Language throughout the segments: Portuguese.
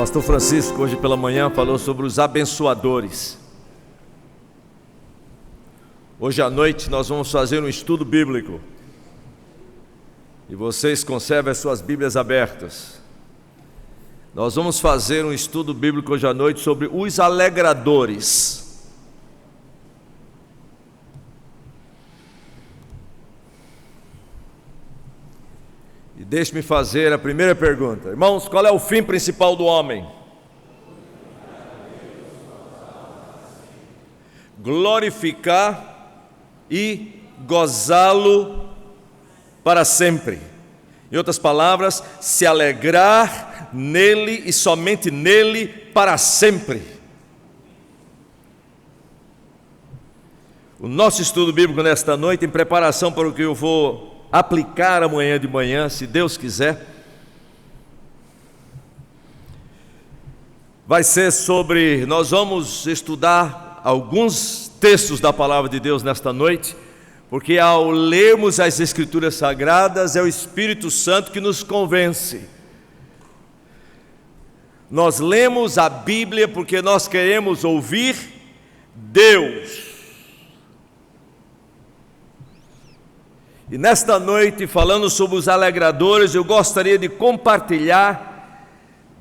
Pastor Francisco, hoje pela manhã, falou sobre os abençoadores. Hoje à noite nós vamos fazer um estudo bíblico. E vocês conservem as suas Bíblias abertas. Nós vamos fazer um estudo bíblico hoje à noite sobre os alegradores. E deixe-me fazer a primeira pergunta. Irmãos, qual é o fim principal do homem? Glorificar e gozá-lo para sempre. Em outras palavras, se alegrar nele e somente nele para sempre. O nosso estudo bíblico nesta noite, em preparação para o que eu vou aplicar amanhã de manhã, se Deus quiser, vai ser sobre, nós vamos estudar alguns textos da palavra de Deus nesta noite, porque ao lermos as Escrituras Sagradas, é o Espírito Santo que nos convence. Nós lemos a Bíblia porque nós queremos ouvir Deus. E nesta noite, falando sobre os alegradores, eu gostaria de compartilhar,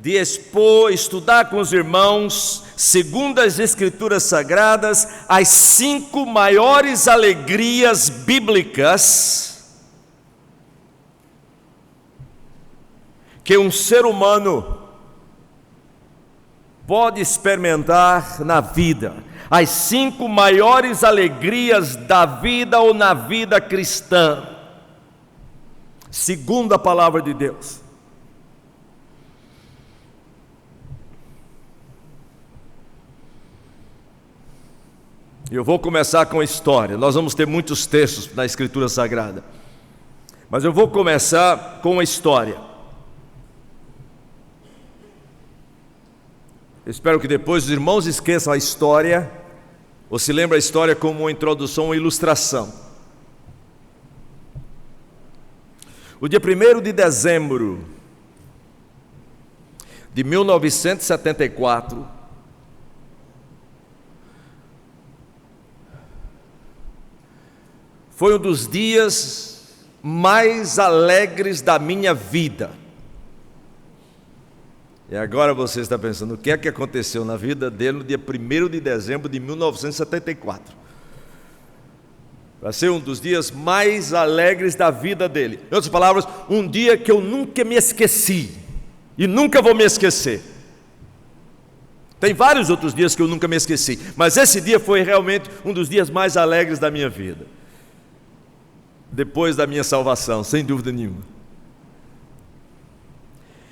de expor, estudar com os irmãos, segundo as Escrituras Sagradas, as 5 maiores alegrias bíblicas que um ser humano pode experimentar na vida. As 5 maiores alegrias da vida ou na vida cristã, segundo a palavra de Deus. Eu vou começar com a história. Nós vamos ter muitos textos na Escritura Sagrada, mas eu vou começar com a história. Eu espero que depois os irmãos esqueçam a história, ou se lembrem a história como uma introdução, uma ilustração. O dia 1º de dezembro de 1974, foi um dos dias mais alegres da minha vida. E agora você está pensando, o que é que aconteceu na vida dele no dia 1º de dezembro de 1974? Vai ser um dos dias mais alegres da vida dele. Em outras palavras, um dia que eu nunca me esqueci, e nunca vou me esquecer. Tem vários outros dias que eu nunca me esqueci, mas esse dia foi realmente um dos dias mais alegres da minha vida. Depois da minha salvação, sem dúvida nenhuma.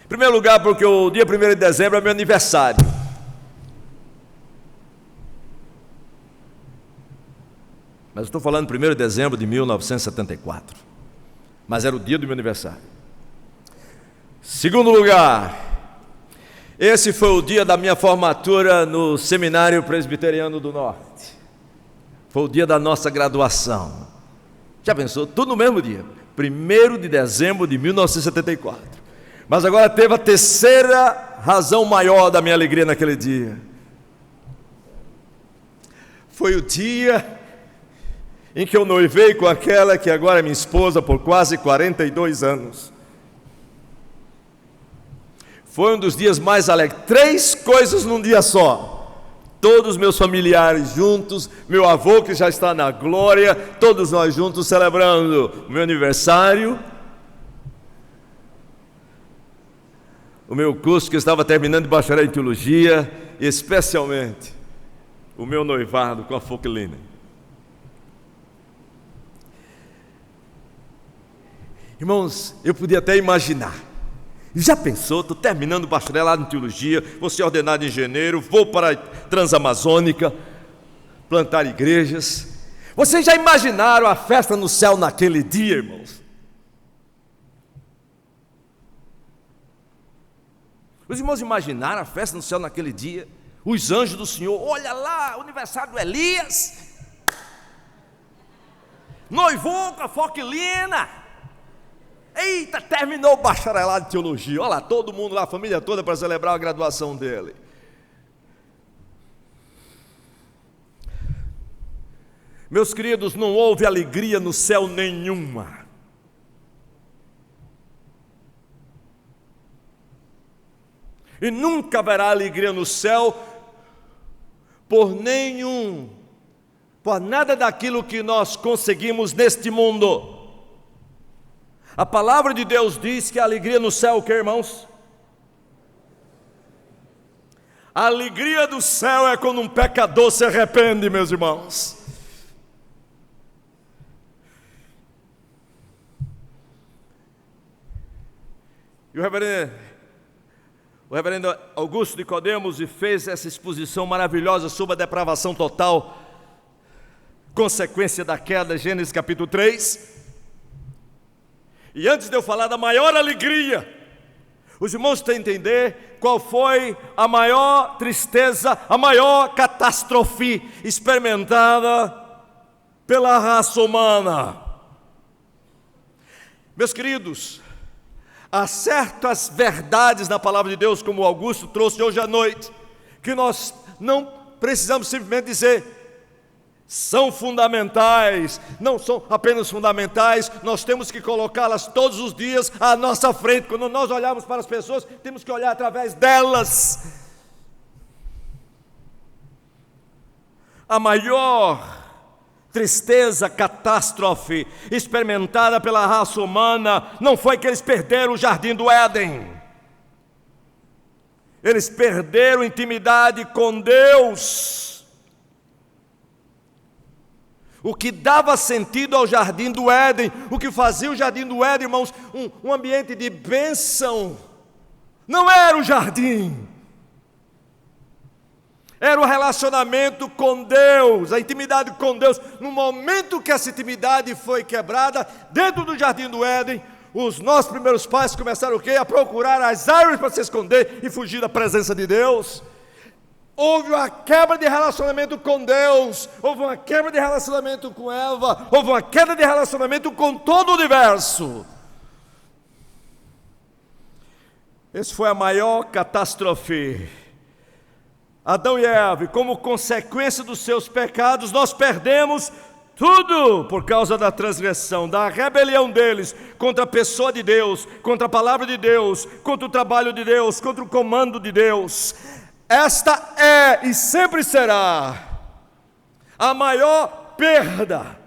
Em primeiro lugar, porque o dia 1º de dezembro é meu aniversário. Mas eu estou falando 1º de dezembro de 1974. Mas era o dia do meu aniversário. Segundo lugar, esse foi o dia da minha formatura no Seminário Presbiteriano do Norte. Foi o dia da nossa graduação. Já pensou? Tudo no mesmo dia. 1º de dezembro de 1974. Mas agora teve a terceira razão maior da minha alegria naquele dia. Foi o dia em que eu noivei com aquela que agora é minha esposa por quase 42 anos. Foi um dos dias mais alegres. 3 coisas num dia só. Todos os meus familiares juntos, meu avô que já está na glória, todos nós juntos celebrando o meu aniversário. O meu curso que eu estava terminando de bacharel em teologia, e especialmente o meu noivado com a Foquilina. Irmãos, eu podia até imaginar. Já pensou? Estou terminando o bacharelado em teologia, vou ser ordenado engenheiro, vou para a Transamazônica, plantar igrejas. Vocês já imaginaram a festa no céu naquele dia, irmãos? Os irmãos imaginaram a festa no céu naquele dia? Os anjos do Senhor, olha lá, o aniversário do Elias, noivou com a Foquilina. Eita, terminou o bacharelado de teologia. Olha lá, todo mundo lá, a família toda, para celebrar a graduação dele. Meus queridos, não houve alegria no céu nenhuma. E nunca haverá alegria no céu por nada daquilo que nós conseguimos neste mundo. A palavra de Deus diz que a alegria no céu, o que, irmãos? A alegria do céu é quando um pecador se arrepende, meus irmãos. E o reverendo Augusto Nicodemos fez essa exposição maravilhosa sobre a depravação total, consequência da queda, Gênesis capítulo 3. E antes de eu falar da maior alegria, os irmãos têm que entender qual foi a maior tristeza, a maior catástrofe experimentada pela raça humana. Meus queridos, há certas verdades na palavra de Deus, como o Augusto trouxe hoje à noite, que nós não precisamos simplesmente dizer são fundamentais, não são apenas fundamentais, nós temos que colocá-las todos os dias à nossa frente. Quando nós olharmos para as pessoas, temos que olhar através delas. A maior tristeza, catástrofe experimentada pela raça humana não foi que eles perderam o jardim do Éden. Eles perderam intimidade com Deus. O que dava sentido ao jardim do Éden, o que fazia o jardim do Éden, irmãos, um ambiente de bênção, não era o jardim. Era o relacionamento com Deus, a intimidade com Deus. No momento que essa intimidade foi quebrada, dentro do jardim do Éden, os nossos primeiros pais começaram o quê? A procurar as árvores para se esconder e fugir da presença de Deus. Houve uma quebra de relacionamento com Deus, houve uma quebra de relacionamento com Eva, houve uma quebra de relacionamento com todo o universo. Essa foi a maior catástrofe. Adão e Eva, como consequência dos seus pecados, nós perdemos tudo por causa da transgressão, da rebelião deles contra a pessoa de Deus, contra a palavra de Deus, contra o trabalho de Deus, contra o comando de Deus. Esta é e sempre será a maior perda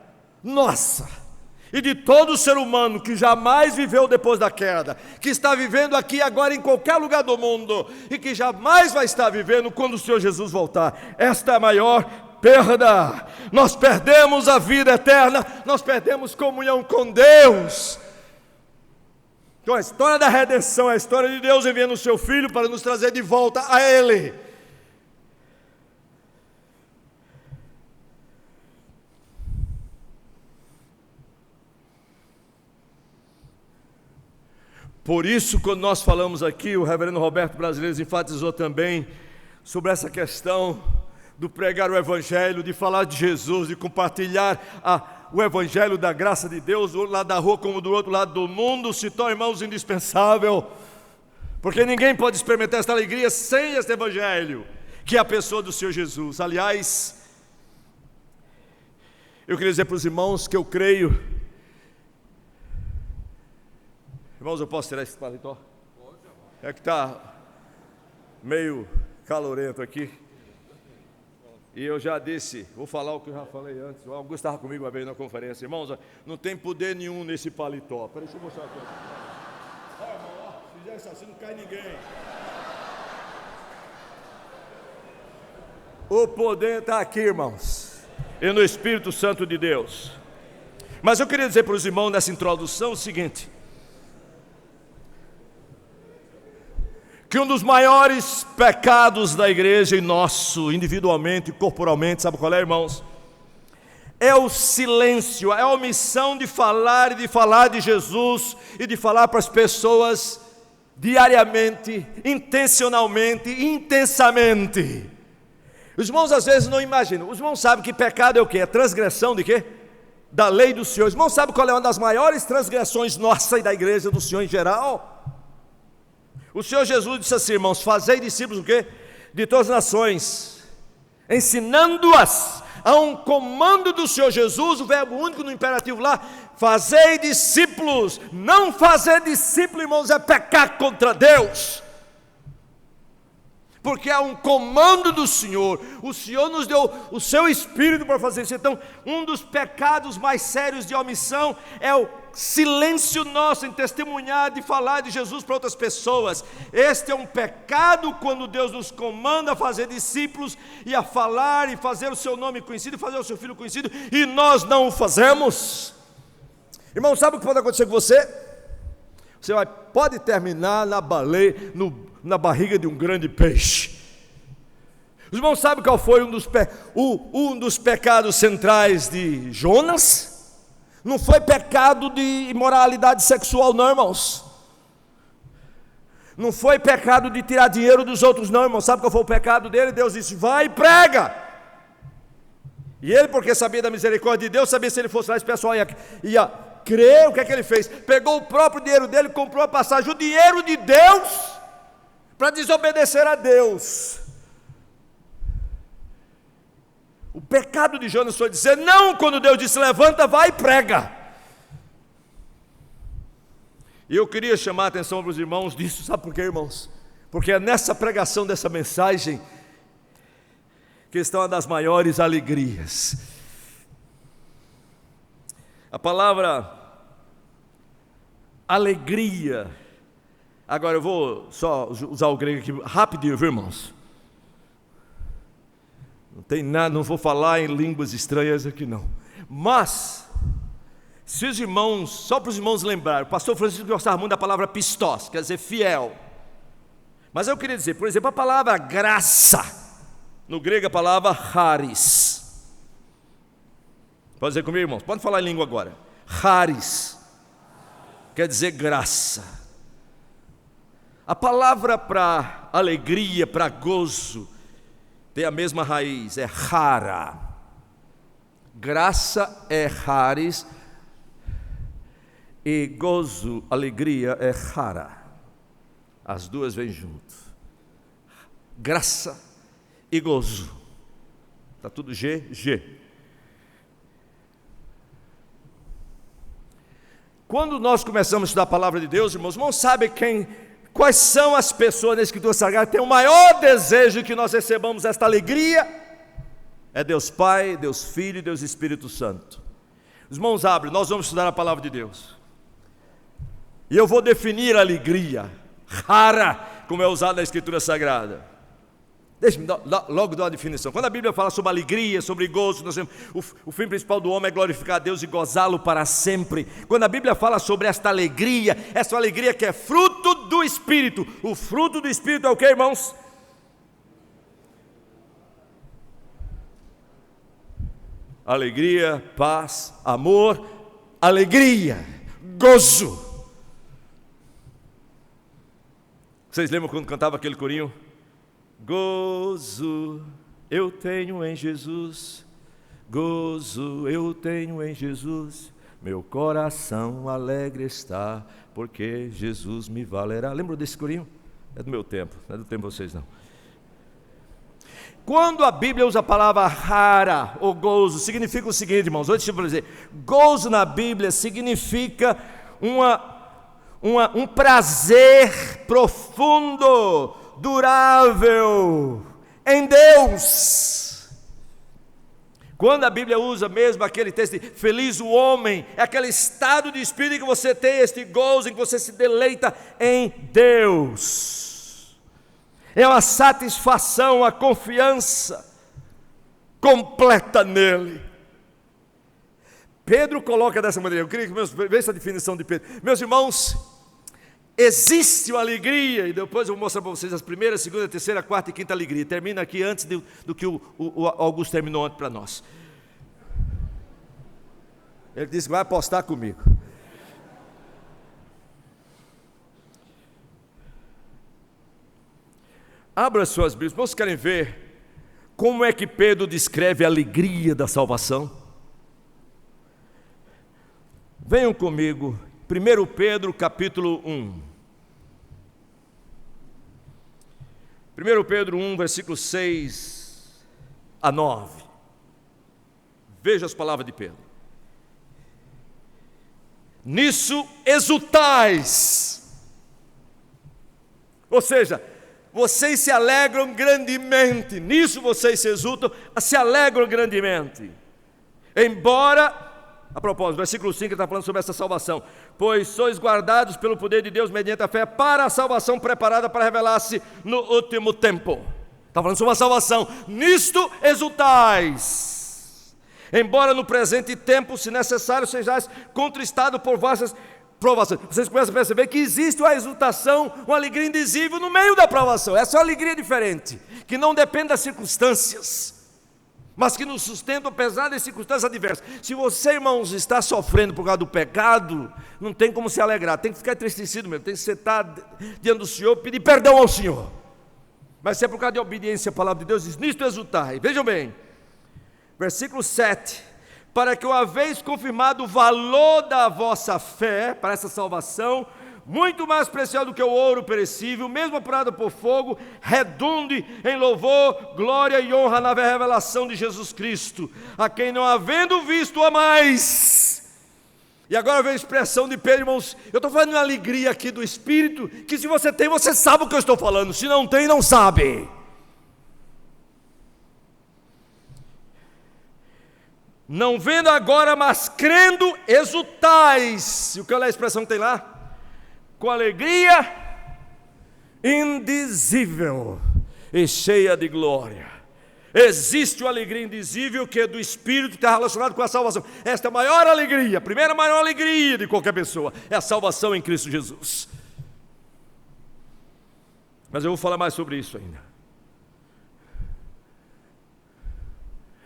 nossa e de todo ser humano que jamais viveu depois da queda, que está vivendo aqui agora em qualquer lugar do mundo e que jamais vai estar vivendo quando o Senhor Jesus voltar. Esta é a maior perda. Nós perdemos a vida eterna, nós perdemos comunhão com Deus. Então a história da redenção é a história de Deus enviando o seu Filho para nos trazer de volta a Ele. Por isso, quando nós falamos aqui, o reverendo Roberto Brasileiros enfatizou também sobre essa questão do pregar o Evangelho, de falar de Jesus, de compartilhar o Evangelho da graça de Deus, do outro lado da rua como do outro lado do mundo, se torna, irmãos, indispensável, porque ninguém pode experimentar esta alegria sem este Evangelho, que é a pessoa do Senhor Jesus. Aliás, eu queria dizer para os irmãos que eu creio. Irmãos, eu posso tirar esse paletó? É que está meio calorento aqui. E eu já disse, vou falar o que eu já falei antes. O Augusto estava comigo uma vez na conferência. Irmãos, não tem poder nenhum nesse paletó. Peraí, deixa eu mostrar aqui. Olha, irmão, se fizer isso assim, não cai ninguém. O poder está aqui, irmãos, e no Espírito Santo de Deus. Mas eu queria dizer para os irmãos nessa introdução o seguinte: que um dos maiores pecados da igreja e nosso, individualmente e corporalmente, sabe qual é, irmãos? É o silêncio, é a omissão de falar de Jesus e de falar para as pessoas diariamente, intencionalmente, intensamente. Os irmãos às vezes não imaginam. Os irmãos sabem que pecado é o quê? É transgressão de quê? da lei do Senhor. Irmão, sabe qual é uma das maiores transgressões nossa e da igreja do Senhor em geral? O Senhor Jesus disse assim, irmãos: fazei discípulos o quê? De todas as nações, ensinando-as a um comando do Senhor Jesus, o verbo único no imperativo lá, fazei discípulos. Não fazer discípulo, irmãos, é pecar contra Deus, porque é um comando do Senhor. O Senhor nos deu o seu Espírito para fazer isso. Então, um dos pecados mais sérios de omissão é o silêncio nosso em testemunhar, de falar de Jesus para outras pessoas. Este é um pecado quando Deus nos comanda a fazer discípulos e a falar e fazer o seu nome conhecido, e fazer o seu filho conhecido, e nós não o fazemos. Irmão, sabe o que pode acontecer com você? Você pode terminar na baleia, na barriga de um grande peixe. Os irmãos sabem qual foi um dos pecados centrais de Jonas? Não foi pecado de imoralidade sexual, não, irmãos. Não foi pecado de tirar dinheiro dos outros, não, irmãos. Sabe qual foi o pecado dele? Deus disse: vai e prega. E ele, porque sabia da misericórdia de Deus, sabia se ele fosse lá, esse pessoal ia crer. O que é que ele fez? Pegou o próprio dinheiro dele, comprou a passagem, o dinheiro de Deus, para desobedecer a Deus. O pecado de Jonas foi dizer não quando Deus disse: levanta, vai e prega. E eu queria chamar a atenção para os irmãos disso. Sabe por quê, irmãos? Porque é nessa pregação dessa mensagem que está uma das maiores alegrias. A palavra alegria, agora eu vou só usar o grego aqui rapidinho, viu, irmãos? Não tem nada, não vou falar em línguas estranhas aqui não. Mas, se os irmãos, só para os irmãos lembrarem, o pastor Francisco gostava muito da palavra pistós, quer dizer fiel. Mas eu queria dizer, por exemplo, a palavra graça, no grego a palavra charis. Pode dizer comigo, irmãos? Pode falar em língua agora. Charis quer dizer graça. A palavra para alegria, para gozo, tem a mesma raiz, é chara. Graça é charis e gozo, alegria, é chara. As duas vêm junto. Graça e gozo. Está tudo G, G. Quando nós começamos a estudar a palavra de Deus, irmãos, não sabe quais são as pessoas da Escritura Sagrada que têm o maior desejo que nós recebamos esta alegria? É Deus Pai, Deus Filho e Deus Espírito Santo. Os irmãos abrem, nós vamos estudar a palavra de Deus. E eu vou definir a alegria, rara, como é usada na Escritura Sagrada. Deixa-me logo dar uma definição. Quando a Bíblia fala sobre alegria, sobre gozo, o fim principal do homem é glorificar a Deus e gozá-lo para sempre. Quando a Bíblia fala sobre esta alegria que é fruto do Espírito. O fruto do Espírito é o que, irmãos? Alegria, paz, amor, alegria, gozo. Vocês lembram quando cantava aquele corinho? Gozo eu tenho em Jesus, gozo eu tenho em Jesus, meu coração alegre está, porque Jesus me valerá. Lembra desse corinho? É do meu tempo, não é do tempo de vocês não. Quando a Bíblia usa a palavra rara ou gozo, significa o seguinte, irmãos, hoje deixa eu dizer, gozo na Bíblia significa um prazer profundo, durável em Deus. Quando a Bíblia usa mesmo aquele texto de feliz o homem, é aquele estado de espírito em que você tem este gozo, em que você se deleita em Deus. É uma satisfação, uma confiança completa nele. Pedro coloca dessa maneira, eu queria que veja essa definição de Pedro. Meus irmãos, existe uma alegria, e depois eu vou mostrar para vocês as primeiras, segunda, terceira, quarta e quinta alegria. Termina aqui antes do que o Augusto terminou antes para nós. Ele disse que vai apostar comigo. Abra suas Bíblias. Vocês querem ver como é que Pedro descreve a alegria da salvação? Venham comigo, 1 Pedro capítulo 1. 1 Pedro 1, versículos 6 a 9. Veja as palavras de Pedro. Nisso exultais. Ou seja, vocês se alegram grandemente. Nisso vocês se exultam, se alegram grandemente. Embora... A propósito, versículo 5 está falando sobre essa salvação. Pois sois guardados pelo poder de Deus mediante a fé para a salvação preparada para revelar-se no último tempo. Está falando sobre a salvação. Nisto exultais. Embora no presente tempo, se necessário, sejais contristados por vossas provações. Vocês começam a perceber que existe uma exultação, uma alegria indizível no meio da provação. Essa é uma alegria diferente, que não depende das circunstâncias, mas que nos sustenta apesar das circunstâncias adversas. Se você, irmãos, está sofrendo por causa do pecado, não tem como se alegrar, tem que ficar entristecido mesmo, tem que sentar diante do Senhor e pedir perdão ao Senhor. Mas se é por causa de obediência à palavra de Deus, diz, nisto exultai. Vejam bem, versículo 7, para que uma vez confirmado o valor da vossa fé, para essa salvação, muito mais preciosa do que o ouro perecível, mesmo apurado por fogo, redunde em louvor, glória e honra na revelação de Jesus Cristo, a quem não havendo visto a mais. E agora vem a expressão de Pedro, irmãos, eu estou falando de uma alegria aqui do Espírito, que se você tem, você sabe o que eu estou falando, se não tem, não sabe. Não vendo agora, mas crendo, exultais. E o que é a expressão que tem lá? Com alegria indizível e cheia de glória. Existe uma alegria indizível que é do Espírito, que está relacionado com a salvação. Esta é a maior alegria, a primeira maior alegria de qualquer pessoa, é a salvação em Cristo Jesus. Mas eu vou falar mais sobre isso ainda.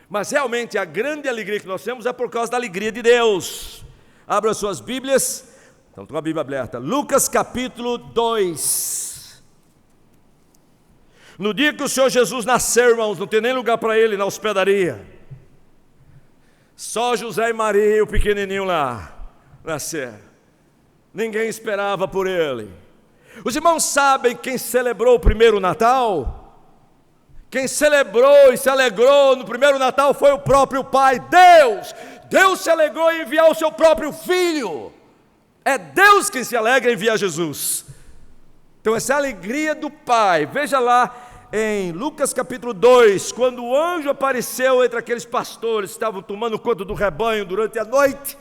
Mas realmente a grande alegria que nós temos é por causa da alegria de Deus. Abra suas Bíblias. Então, estou com a Bíblia aberta. Lucas capítulo 2. No dia que o Senhor Jesus nasceu, irmãos, não tem nem lugar para ele na hospedaria. Só José e Maria, o pequenininho lá, nasceram. Ninguém esperava por ele. Os irmãos sabem quem celebrou o primeiro Natal? Quem celebrou e se alegrou no primeiro Natal foi o próprio Pai, Deus. Deus se alegrou em enviar o seu próprio Filho. É Deus quem se alegra em enviar Jesus. Então essa é a alegria do Pai. Veja lá em Lucas capítulo 2, quando o anjo apareceu entre aqueles pastores que estavam tomando conta do rebanho durante a noite,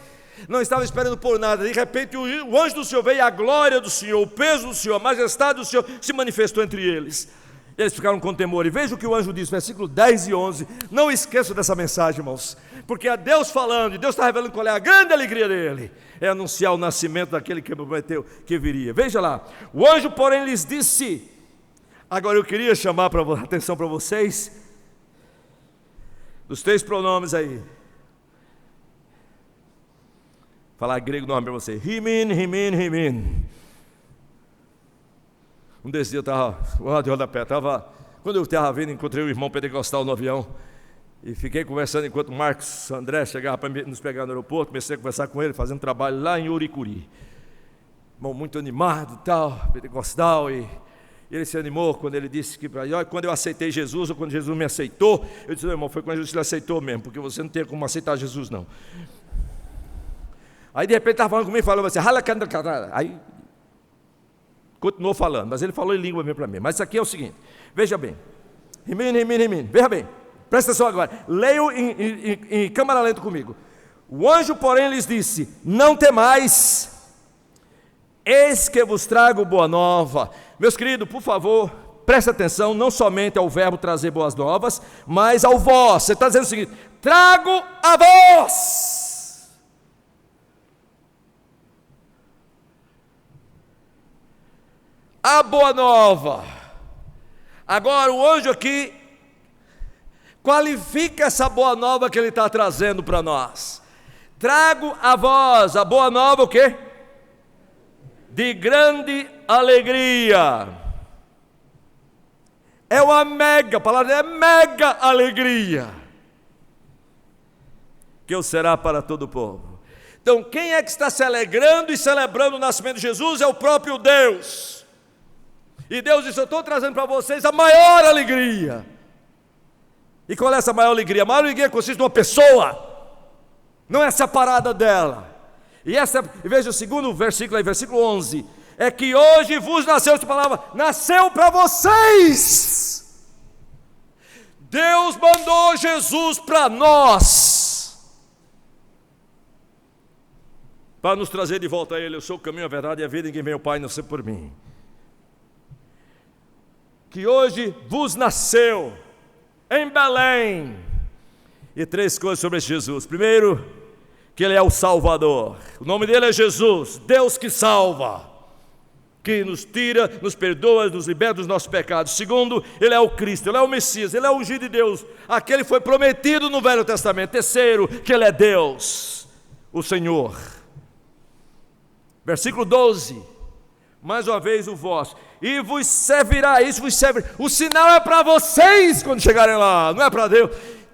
não estavam esperando por nada, de repente o anjo do Senhor veio, a glória do Senhor, o peso do Senhor, a majestade do Senhor se manifestou entre eles. Eles ficaram com temor, e veja o que o anjo diz, versículo 10 e 11, não esqueçam dessa mensagem, irmãos, porque é Deus falando, e Deus está revelando qual é a grande alegria dele, é anunciar o nascimento daquele que prometeu que viria. Veja lá, o anjo porém lhes disse, agora eu queria chamar a atenção para vocês, dos 3 pronomes aí, falar grego não para você, himin, himin, himin. Um desses dias eu estava lá de rodapé, quando eu estava vindo, encontrei um irmão pentecostal no avião, e fiquei conversando enquanto o Marcos André chegava para nos pegar no aeroporto, comecei a conversar com ele, fazendo trabalho lá em Uricuri. Irmão muito animado e tal, pentecostal, e ele se animou quando ele disse que, quando eu aceitei Jesus, ou quando Jesus me aceitou, eu disse, irmão, foi quando Jesus te aceitou mesmo, porque você não tem como aceitar Jesus não. Aí de repente estava falando comigo, falou assim, aí continuou falando, mas ele falou em língua mesmo para mim. Mas isso aqui é o seguinte, veja bem, veja bem, presta atenção agora, leiam em câmara lenta comigo. O anjo porém lhes disse, não temais, eis que vos trago boa nova. Meus queridos, por favor, presta atenção, não somente ao verbo trazer boas novas, mas ao vós. Você está dizendo o seguinte, trago a vós a boa nova. Agora o anjo aqui qualifica essa boa nova que ele está trazendo para nós. Trago a vós a boa nova, o quê? De grande alegria. É uma mega, a palavra é mega alegria, que eu será para todo o povo. Então, quem é que está se alegrando e celebrando o nascimento de Jesus? É o próprio Deus. E Deus disse: eu estou trazendo para vocês a maior alegria. E qual é essa maior alegria? A maior alegria consiste numa pessoa, não é separada dela. E veja o segundo versículo aí, versículo 11: é que hoje vos nasceu, essa palavra, nasceu para vocês. Deus mandou Jesus para nós, para nos trazer de volta a Ele. Eu sou o caminho, a verdade e a vida, ninguém vem ao Pai não ser por mim. Que hoje vos nasceu em Belém. E 3 coisas sobre esse Jesus. Primeiro, que Ele é o Salvador. O nome dele é Jesus, Deus que salva, que nos tira, nos perdoa, nos liberta dos nossos pecados. Segundo, Ele é o Cristo, Ele é o Messias, Ele é o ungido de Deus, aquele foi prometido no Velho Testamento. Terceiro, que Ele é Deus, o Senhor. Versículo 12, mais uma vez o vosso, e vos servirá, isso vos servirá. O sinal é para vocês quando chegarem lá, não é para Deus.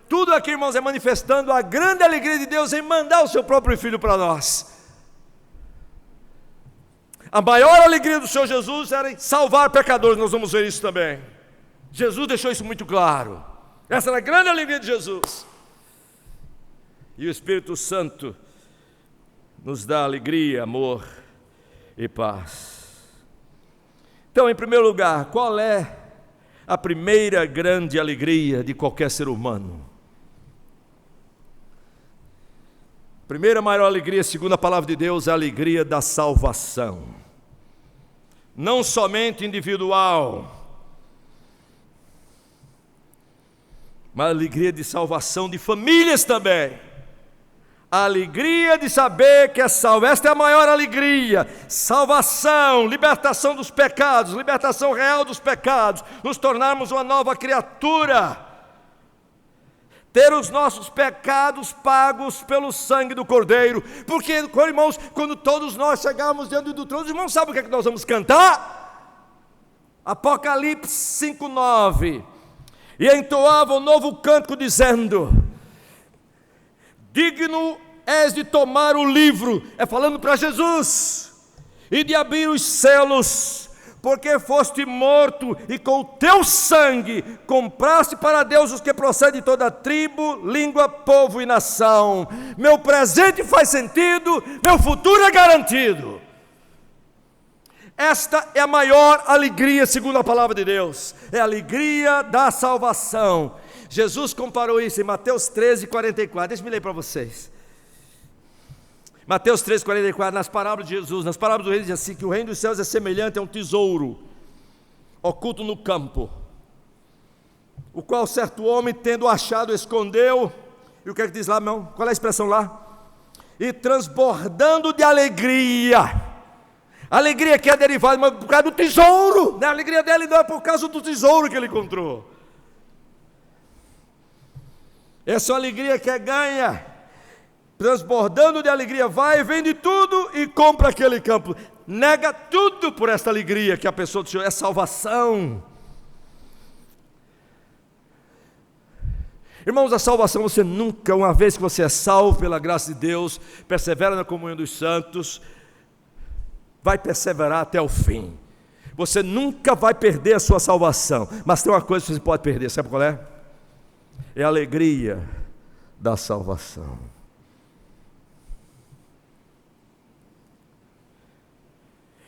Tudo aqui, irmãos, é manifestando a grande alegria de Deus em mandar o seu próprio Filho para nós. A maior alegria do Senhor Jesus era em salvar pecadores, nós vamos ver isso também. Jesus deixou isso muito claro. Essa era a grande alegria de Jesus. E o Espírito Santo nos dá alegria, amor e paz. Então, em primeiro lugar, qual é a primeira grande alegria de qualquer ser humano? Primeira maior alegria, segundo a palavra de Deus, é a alegria da salvação. Não somente individual, mas a alegria de salvação de famílias também. A alegria de saber que é salvo, esta é a maior alegria. Salvação, libertação dos pecados, libertação real dos pecados, nos tornarmos uma nova criatura, ter os nossos pecados pagos pelo sangue do Cordeiro. Porque, irmãos, quando todos nós chegarmos diante do trono, os irmãos sabem o que é que nós vamos cantar? Apocalipse 5:9. E entoava um novo cântico dizendo: digno és de tomar o livro, é falando para Jesus, e de abrir os selos, porque foste morto e com o teu sangue compraste para Deus os que procedem de toda tribo, língua, povo e nação. Meu presente faz sentido, meu futuro é garantido. Esta é a maior alegria, segundo a palavra de Deus, é a alegria da salvação. Jesus comparou isso em Mateus 13:44, deixa-me ler para vocês. Mateus 13:44, nas parábolas de Jesus, nas parábolas do reino, diz assim, que o reino dos céus é semelhante a um tesouro oculto no campo, o qual certo homem, tendo achado, escondeu. E o que é que diz lá, irmão? Qual é a expressão lá? E transbordando de alegria. Alegria que é derivada por causa do tesouro, né? A alegria dele não é por causa do tesouro que ele encontrou. Essa alegria que é ganha, transbordando de alegria, vai, vende tudo e compra aquele campo. Nega tudo por essa alegria que a pessoa do Senhor é salvação. Irmãos, a salvação, você nunca, uma vez que você é salvo pela graça de Deus, persevera na comunhão dos santos, vai perseverar até o fim. Você nunca vai perder a sua salvação. Mas tem uma coisa que você pode perder, sabe qual é? É a alegria da salvação.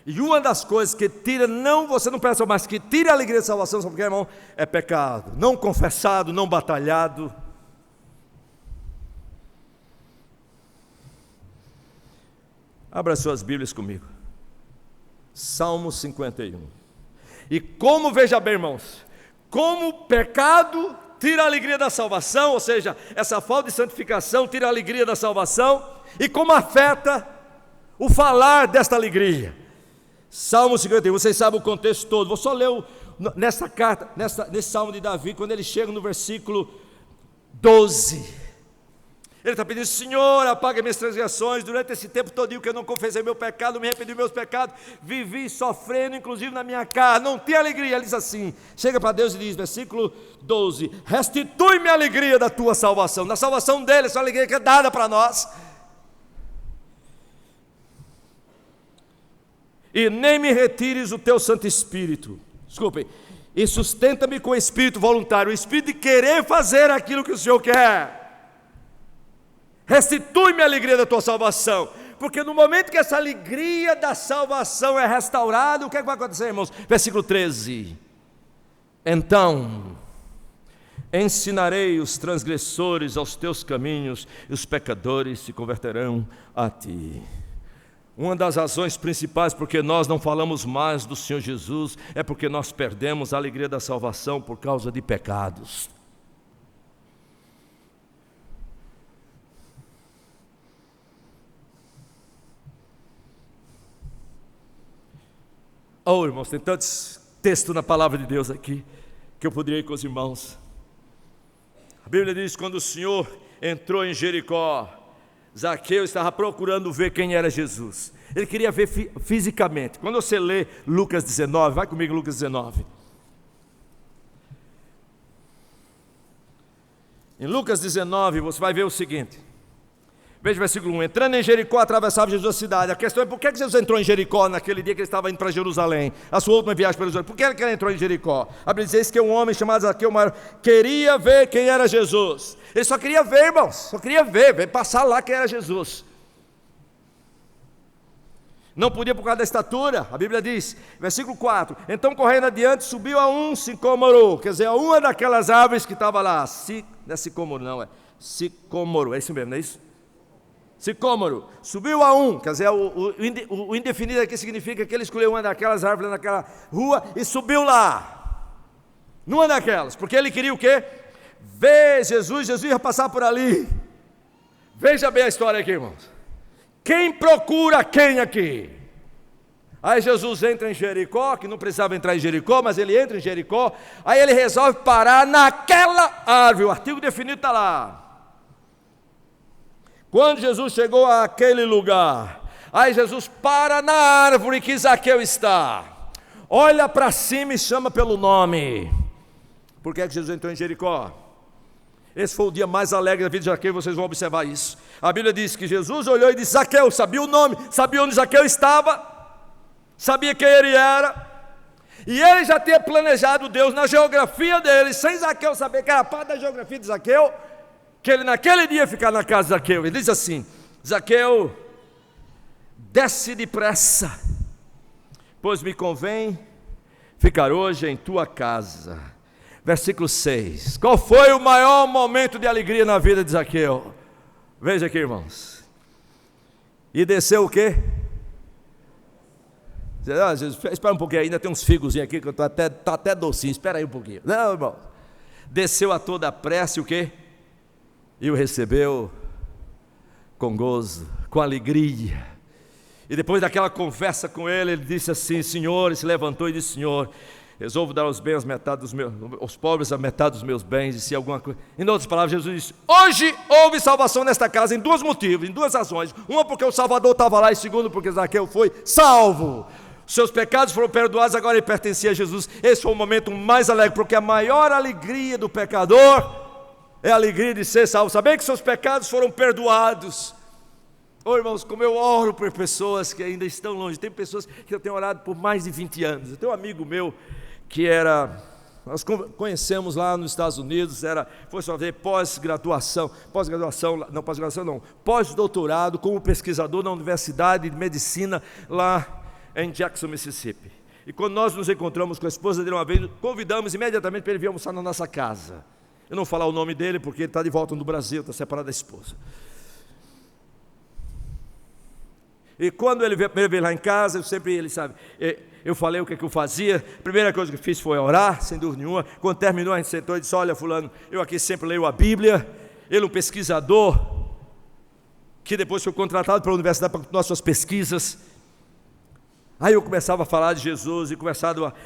E uma das coisas que tira, você não pensa mais, que tira a alegria da salvação, sabe por quê, irmão? É pecado, não confessado, não batalhado. Abra suas Bíblias comigo. Salmo 51. E como, veja bem, irmãos, como o pecado tira a alegria da salvação, ou seja, essa falta de santificação tira a alegria da salvação, e como afeta o falar desta alegria. Salmo 51, vocês sabem o contexto todo, vou só ler nessa carta, nesse Salmo de Davi, quando ele chega no versículo 12, ele está pedindo: Senhor, apaga minhas transgressões. Durante esse tempo todinho que eu não confessei meu pecado, não me arrependi dos meus pecados, vivi sofrendo, inclusive na minha carne, não tinha alegria. Ele diz assim, chega para Deus e diz, versículo 12: restitui-me a alegria da tua salvação. Na salvação dele, essa alegria que é dada para nós. e nem me retires o teu Santo Espírito. Desculpem. E sustenta-me com o espírito voluntário, o espírito de querer fazer aquilo que o Senhor quer. Restitui-me a alegria da tua salvação, porque no momento que essa alegria da salvação é restaurada, o que é que vai acontecer, irmãos? Versículo 13: então ensinarei os transgressores aos teus caminhos, e os pecadores se converterão a ti. Uma das razões principais porque nós não falamos mais do Senhor Jesus é porque nós perdemos a alegria da salvação por causa de pecados. Oh, irmãos, tem tantos textos na palavra de Deus aqui que eu poderia ir com os irmãos. A Bíblia diz: quando o Senhor entrou em Jericó, Zaqueu estava procurando ver quem era Jesus. Ele queria ver fisicamente. Quando você lê Lucas 19, vai comigo, Lucas 19. Em Lucas 19 você vai ver o seguinte. Veja o versículo 1: entrando em Jericó, atravessava Jesus a cidade. A questão é: por que Jesus entrou em Jericó naquele dia que ele estava indo para Jerusalém, a sua última viagem para Jerusalém? Por que ele entrou em Jericó? A Bíblia diz que um homem chamado Zaqueu queria ver quem era Jesus. Ele só queria ver, irmãos, só queria ver passar lá quem era Jesus. Não podia por causa da estatura. A Bíblia diz, versículo 4: então correndo adiante, subiu a um sicômoro, quer dizer, a uma daquelas árvores que estava lá. Não é sicômoro não, é sicômoro, é isso mesmo, não é isso? Sicômoro, subiu a um, quer dizer, o indefinido aqui significa que ele escolheu uma daquelas árvores naquela rua e subiu lá, numa daquelas, porque ele queria o quê? Ver Jesus. Jesus ia passar por ali. Veja bem a história aqui, irmãos. Quem procura quem aqui? Aí Jesus entra em Jericó, que não precisava entrar em Jericó, mas ele entra em Jericó. Aí ele resolve parar naquela árvore, o artigo definido está lá. Quando Jesus chegou àquele lugar, aí Jesus para na árvore que Zaqueu está, olha para cima e chama pelo nome. Por que é que Jesus entrou em Jericó? Esse foi o dia mais alegre da vida de Zaqueu, vocês vão observar isso. A Bíblia diz que Jesus olhou e disse: Zaqueu, sabia o nome, sabia onde Zaqueu estava, sabia quem ele era, e ele já tinha planejado Deus na geografia dele, sem Zaqueu saber, que era parte da geografia de Zaqueu, que ele naquele dia ia ficar na casa de Zaqueu. Ele diz assim: Zaqueu, desce depressa, pois me convém ficar hoje em tua casa. Versículo 6, qual foi o maior momento de alegria na vida de Zaqueu? Veja aqui, irmãos. E desceu o quê? Espera um pouquinho, ainda tem uns figozinhos aqui que está até docinho, espera aí um pouquinho. Não, irmão. Desceu a toda pressa o quê? E o recebeu com gozo, com alegria. E depois daquela conversa com ele disse assim: Senhor, ele se levantou e disse: Senhor, resolvo dar aos bens aos pobres a metade dos meus bens, e se alguma coisa. Em outras palavras, Jesus disse: hoje houve salvação nesta casa, em dois motivos, em duas razões. Uma, porque o Salvador estava lá, e segundo, porque Zaqueu foi salvo. Seus pecados foram perdoados, agora ele pertencia a Jesus. Esse foi o momento mais alegre, porque a maior alegria do pecador é a alegria de ser salvo, saber que seus pecados foram perdoados. Oh, irmãos, como eu oro por pessoas que ainda estão longe. Tem pessoas que eu tenho orado por mais de 20 anos. Eu tenho um amigo meu que nós conhecemos lá nos Estados Unidos, foi só ver pós-doutorado como pesquisador na Universidade de Medicina lá em Jackson, Mississippi. E quando nós nos encontramos com a esposa dele uma vez, convidamos imediatamente para ele vir almoçar na nossa casa. Eu não vou falar o nome dele porque ele está de volta no Brasil, está separado da esposa. E quando ele veio lá em casa, eu falei o que eu fazia. A primeira coisa que fiz foi orar, sem dúvida nenhuma. Quando terminou, a gente sentou e disse: olha, fulano, eu aqui sempre leio a Bíblia. Ele é um pesquisador que depois foi contratado pela universidade para continuar suas pesquisas. Aí eu começava a falar de Jesus e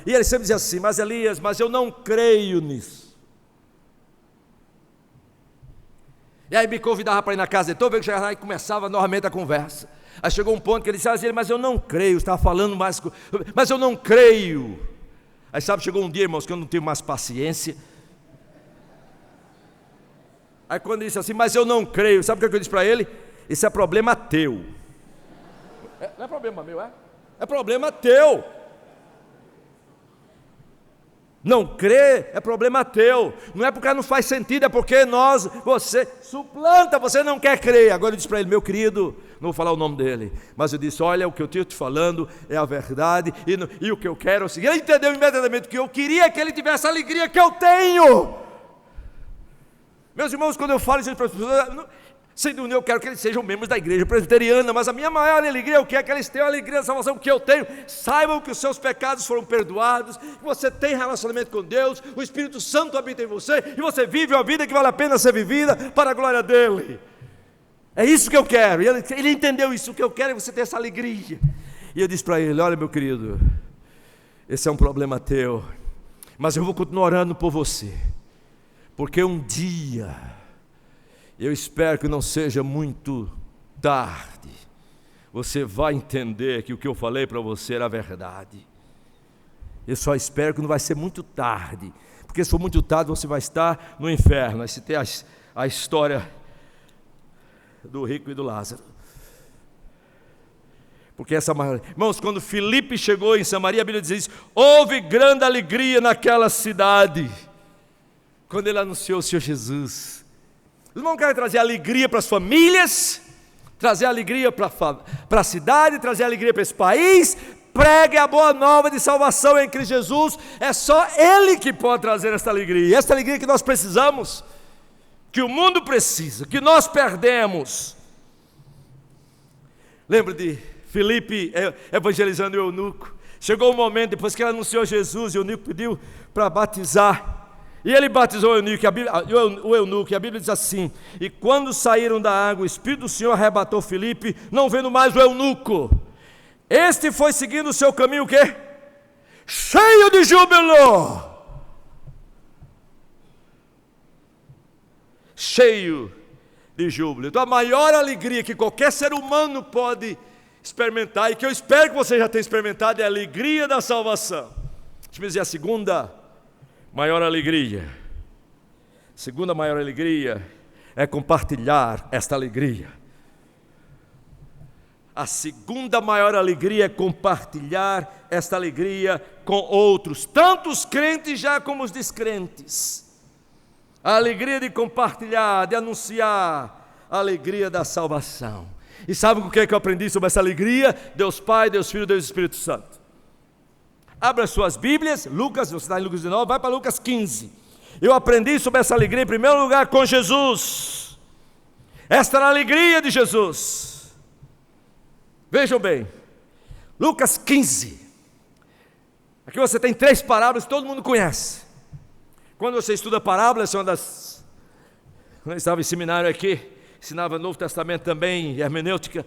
ele sempre dizia assim: mas Elias, mas eu não creio nisso. E aí me convidava para ir na casa dele, todo vez que chegava lá e começava novamente a conversa. Aí chegou um ponto que ele disse: mas eu não creio, estava falando mais, mas eu não creio. Aí chegou um dia, irmãos, que eu não tive mais paciência. Aí quando ele disse assim: mas eu não creio, sabe o que eu disse para ele? Isso é problema teu. Não é problema meu, é? é problema teu. Não crer é problema teu. Não é porque não faz sentido, é porque você suplanta, você não quer crer. Agora eu disse para ele: meu querido, não vou falar o nome dele, mas eu disse: olha, o que eu estou te falando é a verdade, e o que eu quero é o seguinte. Ele entendeu imediatamente que eu queria que ele tivesse a alegria que eu tenho. Meus irmãos, quando eu falo isso para as pessoas, sem dúvida eu quero que eles sejam membros da igreja presbiteriana, mas a minha maior alegria é o que? É que eles tenham a alegria da salvação que eu tenho. Saibam que os seus pecados foram perdoados, que você tem relacionamento com Deus, o Espírito Santo habita em você, e você vive uma vida que vale a pena ser vivida para a glória dEle. É isso que eu quero. E ele entendeu isso. O que eu quero é você ter essa alegria. E eu disse para ele: olha, meu querido, esse é um problema teu, mas eu vou continuar orando por você, porque um dia, eu espero que não seja muito tarde, você vai entender que o que eu falei para você era verdade. Eu só espero que não vai ser muito tarde, porque se for muito tarde você vai estar no inferno. Aí você tem a história do rico e do Lázaro. Porque irmãos, quando Filipe chegou em Samaria, a Bíblia diz isso: houve grande alegria naquela cidade, quando ele anunciou o Senhor Jesus. Os irmãos querem trazer alegria para as famílias, trazer alegria para a cidade, trazer alegria para esse país. Pregue a boa nova de salvação em Cristo Jesus. É só Ele que pode trazer essa alegria. E essa alegria que nós precisamos, que o mundo precisa, que nós perdemos. Lembra de Filipe evangelizando o eunuco? Chegou um momento, depois que ele anunciou Jesus, o eunuco pediu para batizar. E ele batizou o eunuco, e a Bíblia diz assim: e quando saíram da água, o Espírito do Senhor arrebatou Filipe, não vendo mais o eunuco. Este foi seguindo o seu caminho, o quê? Cheio de júbilo. Cheio de júbilo. Então a maior alegria que qualquer ser humano pode experimentar, e que eu espero que você já tenha experimentado, é a alegria da salvação. Deixa eu dizer a segunda maior alegria. Segunda maior alegria é compartilhar esta alegria. A segunda maior alegria é compartilhar esta alegria com outros, tanto os crentes já como os descrentes. A alegria de compartilhar, de anunciar a alegria da salvação. E sabe o que é que eu aprendi sobre essa alegria? Deus Pai, Deus Filho, Deus Espírito Santo. Abra as suas Bíblias, Lucas, você está em Lucas 19, vai para Lucas 15. Eu aprendi sobre essa alegria em primeiro lugar com Jesus. Esta era a alegria de Jesus. Vejam bem, Lucas 15. Aqui você tem 3 parábolas que todo mundo conhece. Quando você estuda parábolas, essa é uma das... Quando eu estava em seminário aqui, ensinava Novo Testamento também, hermenêutica.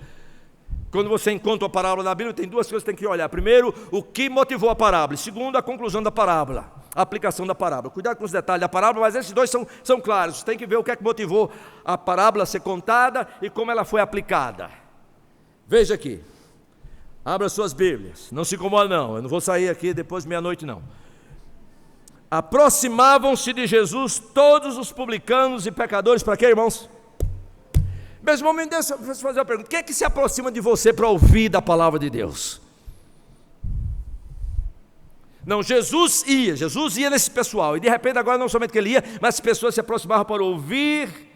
Quando você encontra uma parábola na Bíblia, tem 2 coisas que você tem que olhar. Primeiro, o que motivou a parábola. Segundo, a conclusão da parábola, a aplicação da parábola. Cuidado com os detalhes da parábola, mas esses 2 são claros. Você tem que ver o que é que motivou a parábola a ser contada e como ela foi aplicada. Veja aqui, abra suas Bíblias, não se incomoda não, eu não vou sair aqui depois de meia-noite não. Aproximavam-se de Jesus todos os publicanos e pecadores, para quê, irmãos? Mesmo momento, deixa eu fazer uma pergunta: quem é que se aproxima de você para ouvir da palavra de Deus? Não, Jesus ia nesse pessoal, e de repente agora não somente que ele ia, mas as pessoas se aproximavam para ouvir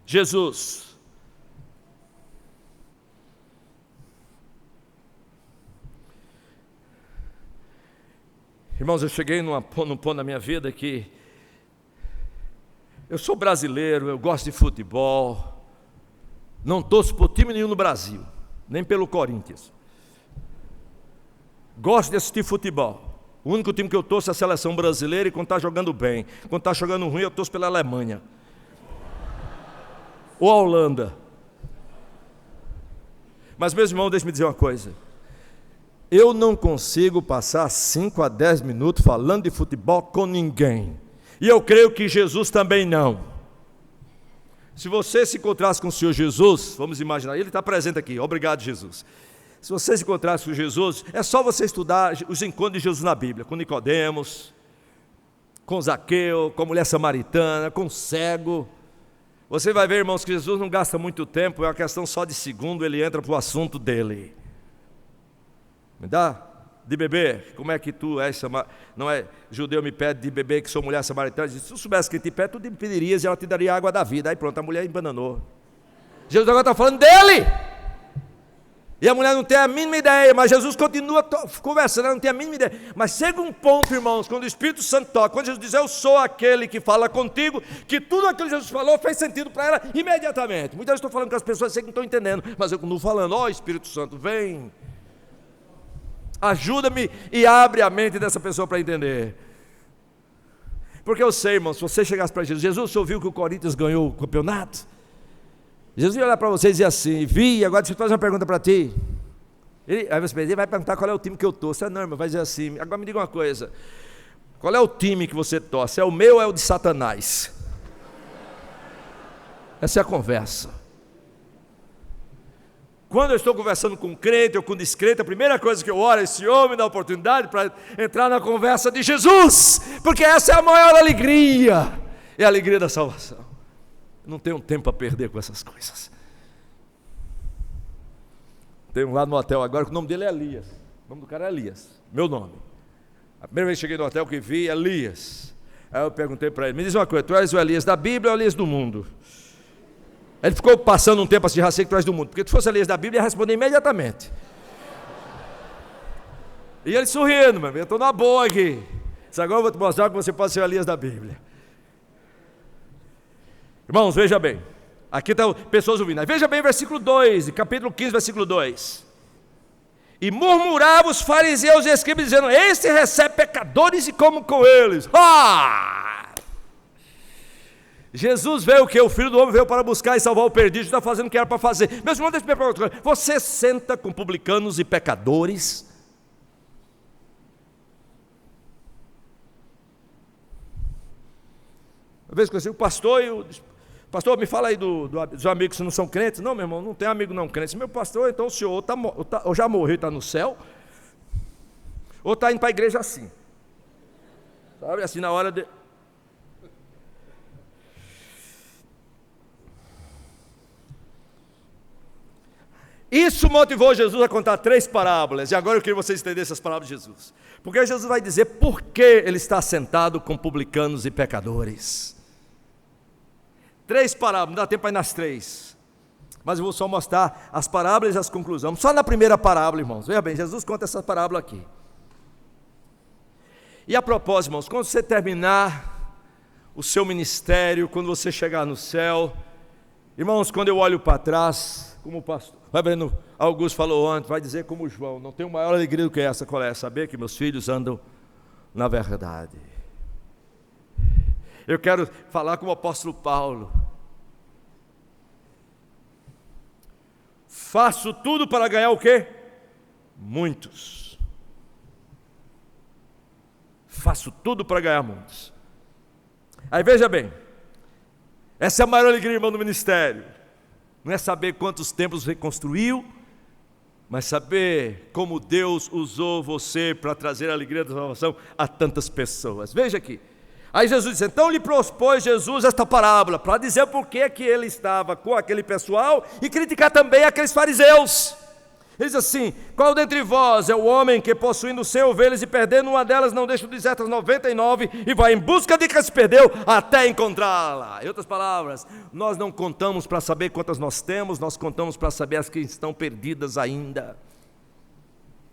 Jesus. Irmãos, eu cheguei num ponto da minha vida que eu sou brasileiro, eu gosto de futebol, não torço por time nenhum no Brasil, nem pelo Corinthians. Gosto de assistir futebol. O único time que eu torço é a seleção brasileira, e quando está jogando bem. Quando está jogando ruim, eu torço pela Alemanha ou a Holanda. Mas, meus irmãos, deixe-me dizer uma coisa: eu não consigo passar 5 a 10 minutos falando de futebol com ninguém. E eu creio que Jesus também não. Se você se encontrasse com o Senhor Jesus, vamos imaginar, Ele está presente aqui, obrigado Jesus. Se você se encontrasse com Jesus, é só você estudar os encontros de Jesus na Bíblia, com Nicodemos, com Zaqueu, com a mulher samaritana, com o cego. Você vai ver, irmãos, que Jesus não gasta muito tempo, é uma questão só de segundo, ele entra para o assunto dele. Me dá de beber. Como é que tu és não é judeu, me pede de beber, que sou mulher samaritana? Se tu soubesse que te pede, tu me pedirias e ela te daria água da vida. Aí pronto, a mulher embananou. Jesus agora está falando dele. E a mulher não tem a mínima ideia, mas Jesus continua conversando, ela não tem a mínima ideia. Mas chega um ponto, irmãos, quando o Espírito Santo toca, quando Jesus diz, eu sou aquele que fala contigo, que tudo aquilo que Jesus falou fez sentido para ela imediatamente. Muitas vezes estou falando com as pessoas, sei que não estão entendendo, mas eu continuo falando, ó Espírito Santo, vem, ajuda-me e abre a mente dessa pessoa para entender. Porque eu sei, irmãos, se você chegasse para Jesus, você ouviu que o Corinthians ganhou o campeonato? Jesus ia olhar para você e dizer assim, agora deixa eu fazer uma pergunta para ti. Aí você vai perguntar qual é o time que eu torço. Não, irmão, vai dizer assim, agora me diga uma coisa, qual é o time que você torce? É o meu ou é o de Satanás? Essa é a conversa. Quando eu estou conversando com um crente ou com um descrente, a primeira coisa que eu oro é esse homem dá oportunidade para entrar na conversa de Jesus, porque essa é a maior alegria, é a alegria da salvação. Não tenho tempo a perder com essas coisas. Tem um lá no hotel agora que o nome dele é Elias. O nome do cara é Elias, meu nome. A primeira vez que cheguei no hotel que vi, Elias. Aí eu perguntei para ele, me diz uma coisa, tu és o Elias da Bíblia ou o Elias do mundo? Ele ficou passando um tempo assim, já sei que tu és do mundo, porque se tu fosse Elias da Bíblia, ia responder imediatamente. E ele sorrindo, meu, eu estou na boa aqui. Disse, agora eu vou te mostrar que você pode ser o Elias da Bíblia. Irmãos, veja bem, aqui estão pessoas ouvindo, veja bem versículo 2, capítulo 15, versículo 2, e murmuravam os fariseus e escribas, dizendo, este recebe pecadores e come com eles. Jesus veio o que? O Filho do Homem veio para buscar e salvar o perdido, está fazendo o que era para fazer. Meus irmãos, deixa eu perguntar, você senta com publicanos e pecadores? Uma vez que eu conheci o pastor e pastor, me fala aí dos amigos que não são crentes. Não, meu irmão, não tem amigo não crente. Meu pastor, então o senhor ou já morreu e está no céu, ou está indo para a igreja assim, sabe, assim na hora de... Isso motivou Jesus a contar 3 parábolas, e agora eu queria que vocês entendessem essas parábolas de Jesus, porque Jesus vai dizer por que ele está sentado com publicanos e pecadores. 3 parábolas, não dá tempo para ir nas 3, mas eu vou só mostrar as parábolas e as conclusões. Só na primeira parábola, irmãos, veja bem, Jesus conta essa parábola aqui. E a propósito, irmãos, quando você terminar o seu ministério, quando você chegar no céu, irmãos, quando eu olho para trás, como o pastor, vai vendo, Augusto falou ontem, vai dizer como João, não tenho maior alegria do que essa, qual é? Saber que meus filhos andam na verdade. Eu quero falar como o apóstolo Paulo, faço tudo para ganhar o quê? Muitos. Faço tudo para ganhar muitos. Aí veja bem, essa é a maior alegria, irmão, do ministério. Não é saber quantos templos reconstruiu, mas saber como Deus usou você para trazer a alegria da salvação a tantas pessoas. Veja aqui. Aí Jesus disse, então lhe propôs Jesus esta parábola, para dizer por que ele estava com aquele pessoal e criticar também aqueles fariseus. Ele diz assim, qual dentre vós é o homem que possuindo 100 ovelhas e perdendo uma delas não deixa desertas 99 e vai em busca de que se perdeu até encontrá-la? Em outras palavras, nós não contamos para saber quantas nós temos, nós contamos para saber as que estão perdidas ainda.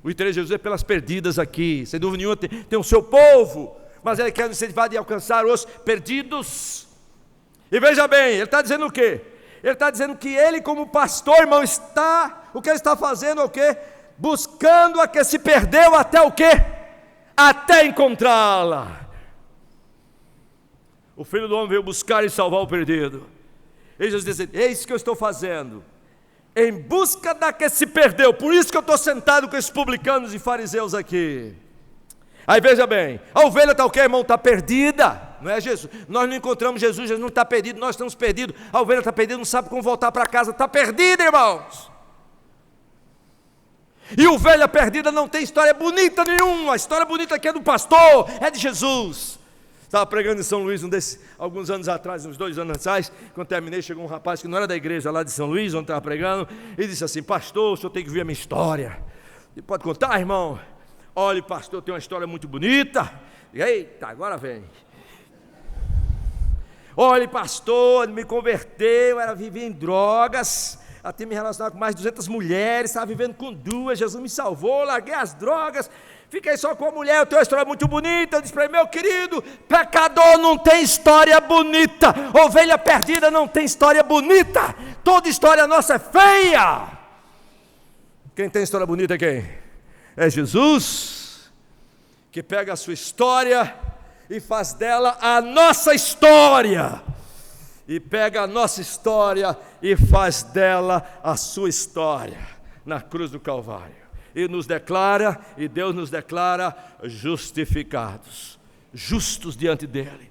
O interesse de Jesus é pelas perdidas aqui, sem dúvida nenhuma tem o seu povo, mas ele quer nos incentivar de alcançar os perdidos. E veja bem, ele está dizendo o quê? Ele está dizendo que ele como pastor, irmão, o que ele está fazendo é o quê? Buscando a que se perdeu até o quê? Até encontrá-la. O Filho do Homem veio buscar e salvar o perdido. E Jesus diz, eis que eu estou fazendo, em busca da que se perdeu, por isso que eu estou sentado com esses publicanos e fariseus aqui. Aí veja bem, a ovelha está o quê, irmão? Está perdida, não é Jesus? Nós não encontramos Jesus, Jesus não está perdido, nós estamos perdidos. A ovelha está perdida, não sabe como voltar para casa, está perdida, irmãos. E ovelha perdida não tem história bonita nenhuma, a história bonita aqui é do pastor, é de Jesus. Estava pregando em São Luís, alguns anos atrás, uns 2 anos atrás, quando terminei, chegou um rapaz que não era da igreja lá de São Luís, onde estava pregando, e disse assim, pastor, o senhor tem que ver a minha história. Pode contar, irmão? Olha, pastor, tem uma história muito bonita. Eita, agora vem. Olha, pastor, me converteu, vivia em drogas, até me relacionava com mais de 200 mulheres, estava vivendo com 2, Jesus me salvou, larguei as drogas, fiquei só com a mulher. Eu tenho uma história muito bonita. Eu disse para ele: meu querido, pecador não tem história bonita, ovelha perdida não tem história bonita, toda história nossa é feia. Quem tem história bonita é quem? É Jesus, que pega a sua história e faz dela a nossa história, e pega a nossa história e faz dela a sua história, na cruz do Calvário, e nos declara, e Deus nos declara justificados, justos diante dele.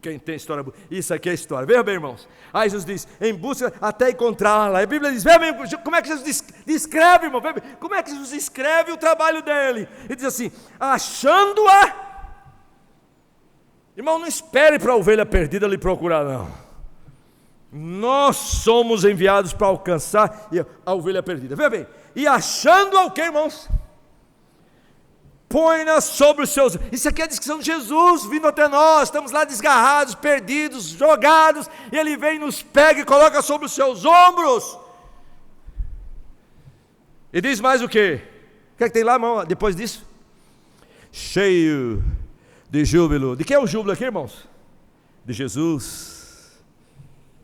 Quem tem história boa, isso aqui é história. Veja bem, irmãos, aí Jesus diz: em busca até encontrá-la. A Bíblia diz, veja bem, como é que Jesus descreve, irmão, veja bem, como é que Jesus escreve o trabalho dele? Ele diz assim: achando-a. Irmão, não espere para a ovelha perdida lhe procurar, não. Nós somos enviados para alcançar a ovelha perdida. Veja bem, e achando-a o que, irmãos? Põe-na sobre os seus... Isso aqui é a descrição de Jesus vindo até nós. Estamos lá desgarrados, perdidos, jogados, e Ele vem, nos pega e coloca sobre os seus ombros. E diz mais o quê? O que é que tem lá, irmão, depois disso? Cheio de júbilo. De quem é o júbilo aqui, irmãos? De Jesus.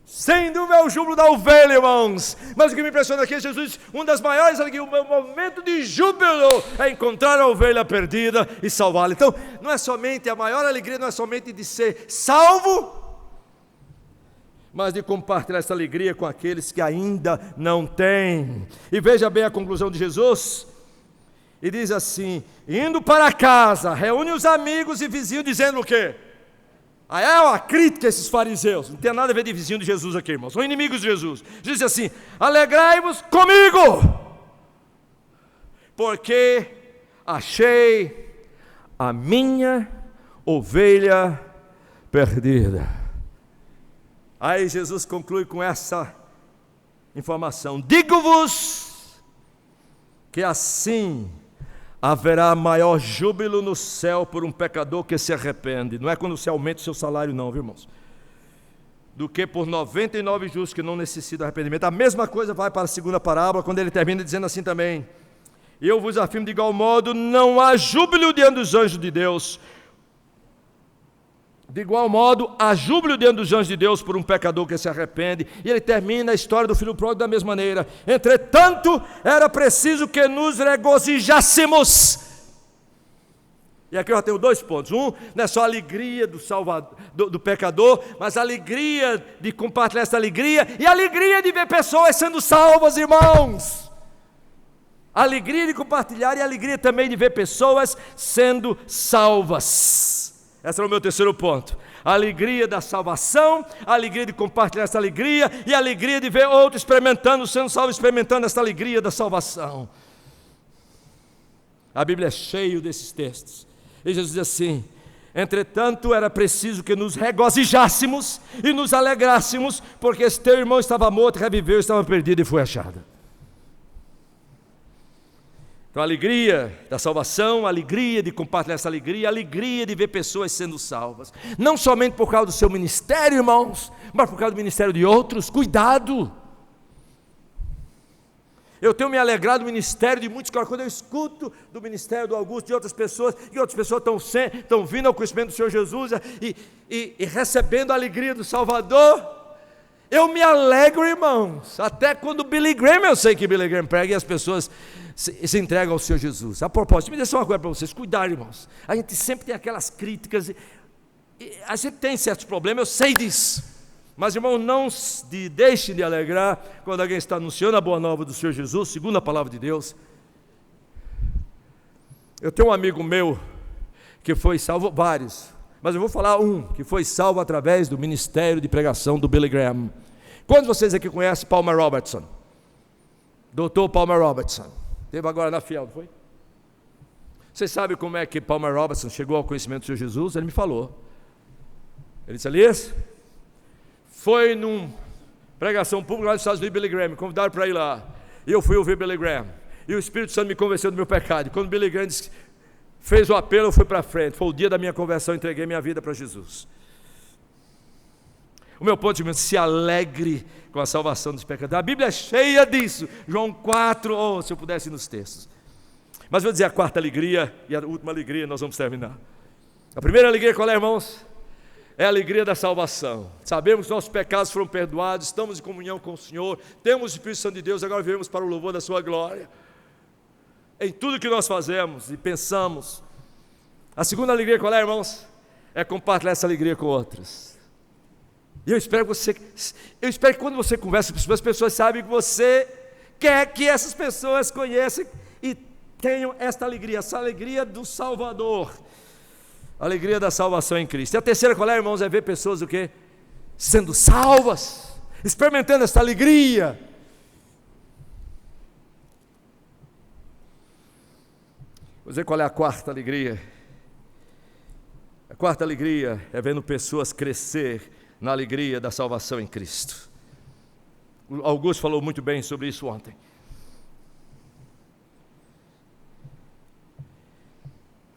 Sem dúvida é o júbilo da ovelha, irmãos. Mas o que me impressiona aqui é Jesus, uma das maiores alegrias, o momento de júbilo é encontrar a ovelha perdida e salvá-la. Então, não é somente, a maior alegria não é somente de ser salvo, mas de compartilhar essa alegria com aqueles que ainda não têm. E veja bem a conclusão de Jesus, e diz assim: indo para casa, reúne os amigos e vizinhos, dizendo o quê? Aí é uma crítica a esses fariseus. Não tem nada a ver de vizinho de Jesus aqui, irmãos, são inimigos de Jesus. Diz assim: alegrai-vos comigo, porque achei a minha ovelha perdida. Aí Jesus conclui com essa informação: digo-vos que assim haverá maior júbilo no céu por um pecador que se arrepende. Não é quando você aumenta o seu salário, não, viu, irmãos? Do que por 99 justos que não necessitam de arrependimento. A mesma coisa vai para a segunda parábola, quando ele termina dizendo assim também: eu vos afirmo de igual modo, não há júbilo diante dos anjos de Deus. De igual modo, há júbilo diante dos anjos de Deus por um pecador que se arrepende. E ele termina a história do filho pródigo da mesma maneira: entretanto, era preciso que nos regozijássemos. E aqui eu já tenho 2 pontos. Um, não é só a alegria do salvador, do pecador, mas a alegria de compartilhar essa alegria, e a alegria de ver pessoas sendo salvas, irmãos. A alegria de compartilhar e a alegria também de ver pessoas sendo salvas. Esse é o meu terceiro ponto: a alegria da salvação, a alegria de compartilhar essa alegria, e a alegria de ver outros experimentando, sendo salvo, experimentando essa alegria da salvação. A Bíblia é cheia desses textos, e Jesus diz assim: entretanto era preciso que nos regozijássemos e nos alegrássemos, porque esse teu irmão estava morto, reviveu, estava perdido e foi achado. Então a alegria da salvação, a alegria de compartilhar essa alegria, a alegria de ver pessoas sendo salvas, não somente por causa do seu ministério, irmãos, mas por causa do ministério de outros. Cuidado! Eu tenho me alegrado do ministério de muitos, quando eu escuto do ministério do Augusto, de outras pessoas, e outras pessoas estão vindo ao conhecimento do Senhor Jesus e recebendo a alegria do Salvador. Eu me alegro, irmãos, até quando Billy Graham, eu sei que Billy Graham prega e as pessoas se entregam ao Senhor Jesus. A propósito, me deixa uma coisa para vocês: cuidado, irmãos. A gente sempre tem aquelas críticas, a gente tem certos problemas, eu sei disso, mas, irmão, não deixe de alegrar quando alguém está anunciando a boa nova do Senhor Jesus, segundo a palavra de Deus. Eu tenho um amigo meu que foi salvo, vários, mas eu vou falar um que foi salvo através do ministério de pregação do Billy Graham. Quantos de vocês aqui conhecem Palmer Robertson? Dr. Palmer Robertson, teve agora na Fiel, não foi? Vocês sabem como é que Palmer Robertson chegou ao conhecimento do Senhor Jesus? Ele me falou. Ele disse: Elias, foi numa pregação pública lá nos Estados Unidos, Billy Graham, me convidaram para ir lá, e eu fui ouvir Billy Graham, e o Espírito Santo me convenceu do meu pecado. E quando Billy Graham fez o apelo, eu fui para frente. Foi o dia da minha conversão, entreguei minha vida para Jesus. O meu ponto de vista, se alegre com a salvação dos pecadores. A Bíblia é cheia disso. João 4, se eu pudesse ir nos textos. Mas vou dizer a quarta alegria e a última alegria, nós vamos terminar. A primeira alegria, qual é, irmãos? É a alegria da salvação. Sabemos que nossos pecados foram perdoados, estamos em comunhão com o Senhor, temos o Espírito Santo de Deus, agora vivemos para o louvor da sua glória. Em tudo que nós fazemos e pensamos. A segunda alegria, qual é, irmãos? É compartilhar essa alegria com outros. E eu espero que quando você conversa com as pessoas saibam que você quer que essas pessoas conheçam e tenham esta alegria, essa alegria do Salvador, a alegria da salvação em Cristo. E a terceira, qual é, irmãos? É ver pessoas o quê? Sendo salvas, experimentando esta alegria. Vou dizer qual é a quarta alegria. A quarta alegria é vendo pessoas crescer na alegria da salvação em Cristo. O Augusto falou muito bem sobre isso ontem.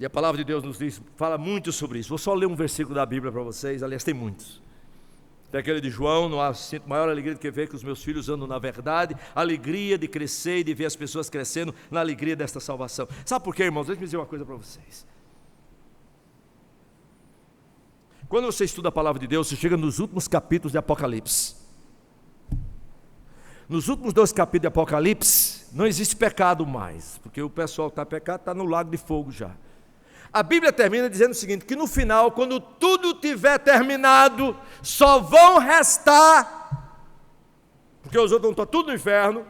E a palavra de Deus nos diz, fala muito sobre isso. Vou só ler um versículo da Bíblia para vocês, aliás tem muitos. Tem aquele de João, não há maior alegria do que ver que os meus filhos andam na verdade, alegria de crescer e de ver as pessoas crescendo na alegria desta salvação. Sabe por quê, irmãos? Deixa eu dizer uma coisa para vocês. Quando você estuda a palavra de Deus, você chega nos últimos capítulos de Apocalipse. Nos últimos 2 capítulos de Apocalipse, não existe pecado mais, porque o pessoal que está pecado está no lago de fogo já. A Bíblia termina dizendo o seguinte, que no final, quando tudo tiver terminado, só vão restar, porque os outros estão tudo no inferno,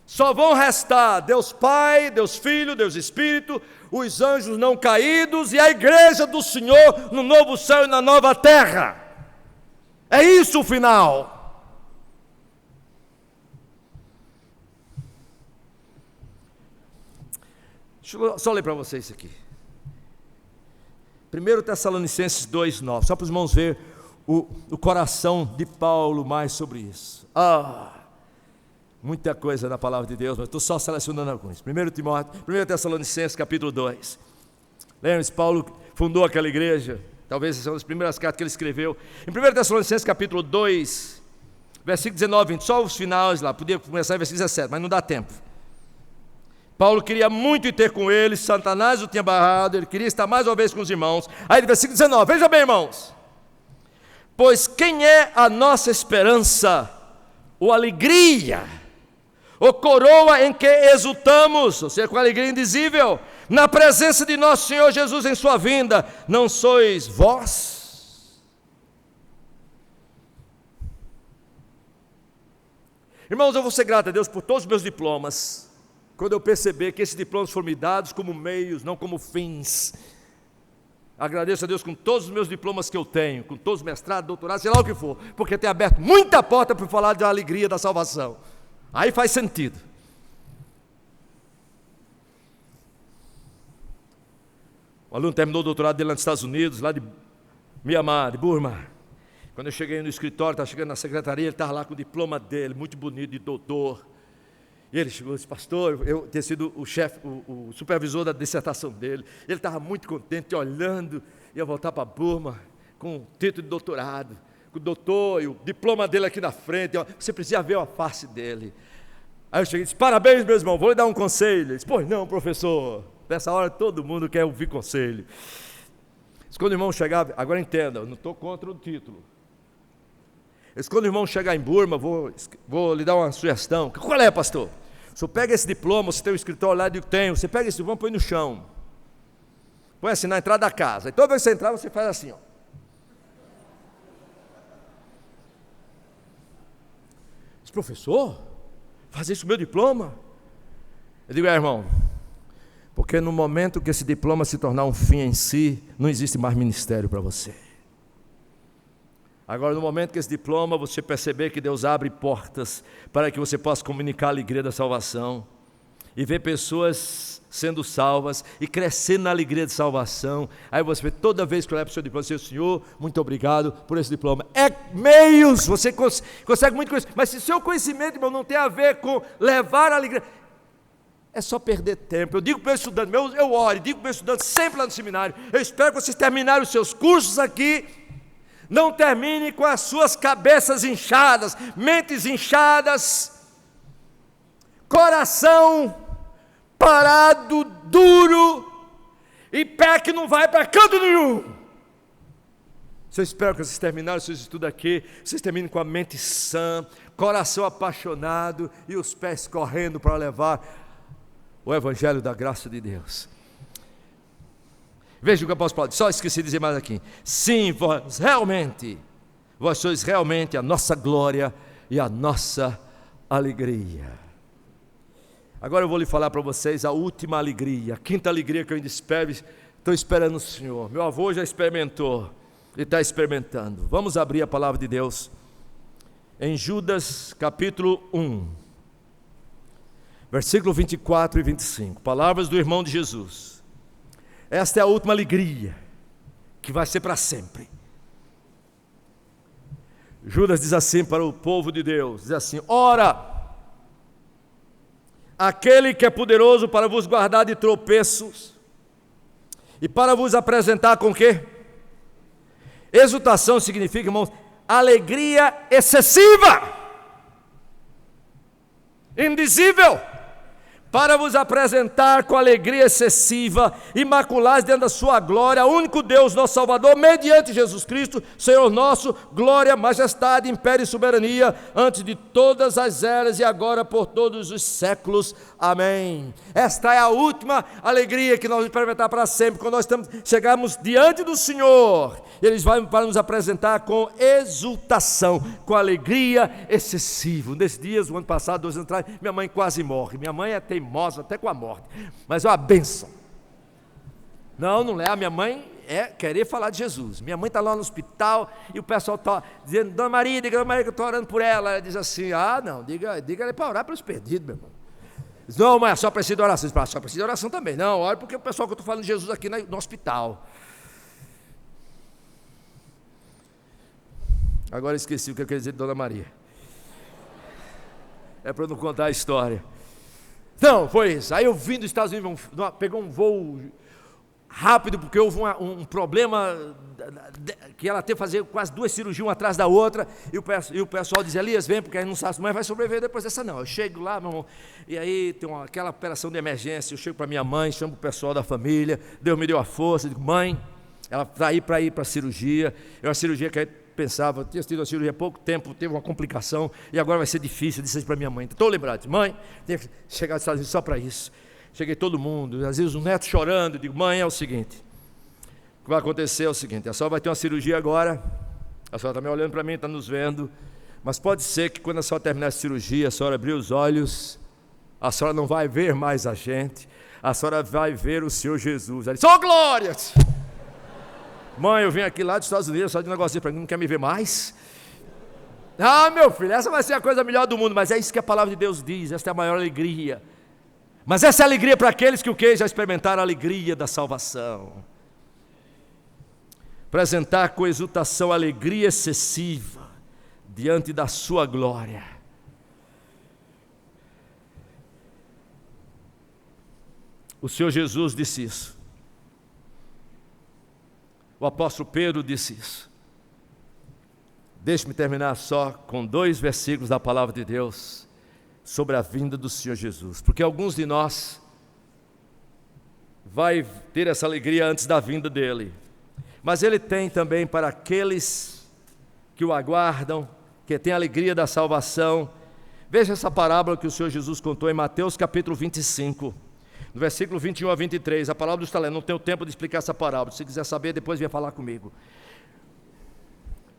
só vão restar Deus Pai, Deus Filho, Deus Espírito, os anjos não caídos e a igreja do Senhor no novo céu e na nova terra. É isso o final. Deixa eu só ler para vocês isso aqui. 1 Tessalonicenses 2,9, só para os irmãos verem o coração de Paulo mais sobre isso. Muita coisa na palavra de Deus, mas estou só selecionando alguns. 1 Tessalonicenses capítulo 2. Lembre-se, Paulo fundou aquela igreja, talvez essa é uma das primeiras cartas que ele escreveu. Em 1 Tessalonicenses capítulo 2, versículo 19, 20, só os finais lá, podia começar em versículo 17, mas não dá tempo. Paulo queria muito ir ter com eles, Satanás o tinha barrado, ele queria estar mais uma vez com os irmãos. Aí no versículo 19, veja bem, irmãos. Pois quem é a nossa esperança, ou alegria, ou coroa em que exultamos, ou seja, com alegria indizível, na presença de nosso Senhor Jesus em sua vinda, não sois vós? Irmãos, eu vou ser grato a Deus por todos os meus diplomas, quando eu perceber que esses diplomas foram me dados como meios, não como fins. Agradeço a Deus com todos os meus diplomas que eu tenho, com todos os mestrados, doutorados, sei lá o que for, porque tem aberto muita porta para falar da alegria da salvação. Aí faz sentido. O aluno terminou o doutorado dele lá nos Estados Unidos, lá de Mianmar, de Burma. Quando eu cheguei no escritório, estava chegando na secretaria, ele estava lá com o diploma dele, muito bonito, de doutor. E ele chegou e disse, pastor, eu tinha sido o chefe, o supervisor da dissertação dele. Ele estava muito contente, olhando, ia voltar para Burma com o título de doutorado, com o doutor e o diploma dele aqui na frente. Você precisa ver a face dele. Aí eu cheguei e disse, parabéns, meu irmão, vou lhe dar um conselho. Ele disse, pois não, professor. Nessa hora todo mundo quer ouvir conselho. Quando o irmão chegar, agora entenda, eu não estou contra o título. Quando o irmão chegar em Burma, vou lhe dar uma sugestão. Qual é, pastor? O senhor pega esse diploma, você tem um escritório lá, eu digo, tenho. Você pega esse diploma e põe no chão. Põe assim na entrada da casa. E toda vez que você entrar, você faz assim, ó. Diz, professor, fazer isso com o meu diploma? Eu digo, irmão, porque no momento que esse diploma se tornar um fim em si, não existe mais ministério para você. Agora, no momento que esse diploma, você perceber que Deus abre portas para que você possa comunicar a alegria da salvação e ver pessoas sendo salvas e crescendo na alegria de salvação, aí você vê toda vez que eu olhar para o seu diploma, você diz, Senhor, muito obrigado por esse diploma. É meios, você consegue muito com isso, mas se seu conhecimento, irmão, não tem a ver com levar a alegria, é só perder tempo. Eu digo para o meu estudante, eu oro, digo para o meu estudante sempre lá no seminário, eu espero que vocês terminarem os seus cursos aqui, não terminem com as suas cabeças inchadas, mentes inchadas, coração parado, duro, e pé que não vai para canto nenhum. Eu espero que vocês terminarem os seus estudos aqui, vocês terminem com a mente sã, coração apaixonado e os pés correndo para levar o Evangelho da graça de Deus. Veja o que o apóstolo Paulo diz, só esqueci de dizer mais aqui. Sim, vós sois realmente a nossa glória e a nossa alegria. Agora eu vou lhe falar para vocês a última alegria, a quinta alegria que eu ainda espero, estou esperando o Senhor. Meu avô já experimentou, ele está experimentando. Vamos abrir a palavra de Deus em Judas capítulo 1, versículo 24 e 25, palavras do irmão de Jesus. Esta é a última alegria, que vai ser para sempre. Judas diz assim para o povo de Deus, diz assim: ora, aquele que é poderoso para vos guardar de tropeços, e para vos apresentar com quê? Exultação significa, irmãos, alegria excessiva, indizível, para vos apresentar com alegria excessiva, imaculados diante da sua glória, único Deus, nosso Salvador, mediante Jesus Cristo, Senhor nosso, glória, majestade, império e soberania, antes de todas as eras e agora por todos os séculos. Amém. Esta é a última alegria que nós vamos experimentar para sempre, quando nós chegarmos diante do Senhor, eles vão para nos apresentar com exultação, com alegria excessiva. Nesses dias, o ano passado, 2 anos atrás, minha mãe quase morre. Minha mãe é teimosa até com a morte, mas é uma bênção. Não é, a minha mãe é querer falar de Jesus. Minha mãe está lá no hospital e o pessoal está dizendo: Dona Maria, diga a Dona Maria que eu estou orando por ela. Ela diz assim: não, diga ela para orar pelos perdidos, meu irmão. Diz: não, mas só precisa de oração. Diz: só precisa de oração também. Não, ore porque o pessoal que eu estou falando de Jesus aqui no hospital. Agora eu esqueci o que eu queria dizer de Dona Maria. É para eu não contar a história. Não, foi isso. Aí eu vim dos Estados Unidos, pegou um voo rápido, porque houve um problema, que ela teve que fazer quase 2 cirurgias, uma atrás da outra, e o pessoal dizia: Elias, vem, porque a gente não sabe se a mãe vai sobreviver depois dessa não. Eu chego lá, meu irmão, e aí tem aquela operação de emergência, eu chego para minha mãe, chamo o pessoal da família, Deus me deu a força, digo: mãe, ela está aí para ir para a cirurgia, é uma cirurgia que aí pensava, tinha tido uma cirurgia há pouco tempo, teve uma complicação, e agora vai ser difícil. Eu disse para minha mãe, estou lembrado, disse: mãe, tem que chegar dos Estados Unidos só para isso. Cheguei todo mundo, às vezes o neto chorando, eu digo: mãe, é o seguinte, o que vai acontecer é o seguinte, a senhora vai ter uma cirurgia agora, a senhora está me olhando para mim, está nos vendo, mas pode ser que quando a senhora terminar a cirurgia, a senhora abrir os olhos, a senhora não vai ver mais a gente, a senhora vai ver o Senhor Jesus. Ela disse: ô glória! Mãe, eu vim aqui lá dos Estados Unidos, só de um negocinho para mim, não quer me ver mais? Meu filho, essa vai ser a coisa melhor do mundo, mas é isso que a palavra de Deus diz, esta é a maior alegria. Mas essa é a alegria para aqueles que o que? Já experimentaram a alegria da salvação. Apresentar com exultação alegria excessiva diante da sua glória. O Senhor Jesus disse isso. O apóstolo Pedro disse isso. Deixe-me terminar só com 2 versículos da palavra de Deus sobre a vinda do Senhor Jesus, porque alguns de nós vai ter essa alegria antes da vinda dele, mas ele tem também para aqueles que o aguardam, que tem a alegria da salvação. Veja essa parábola que o Senhor Jesus contou em Mateus capítulo 25, no versículo 21 a 23, a parábola dos talentos. Não tenho tempo de explicar essa parábola, se quiser saber depois venha falar comigo.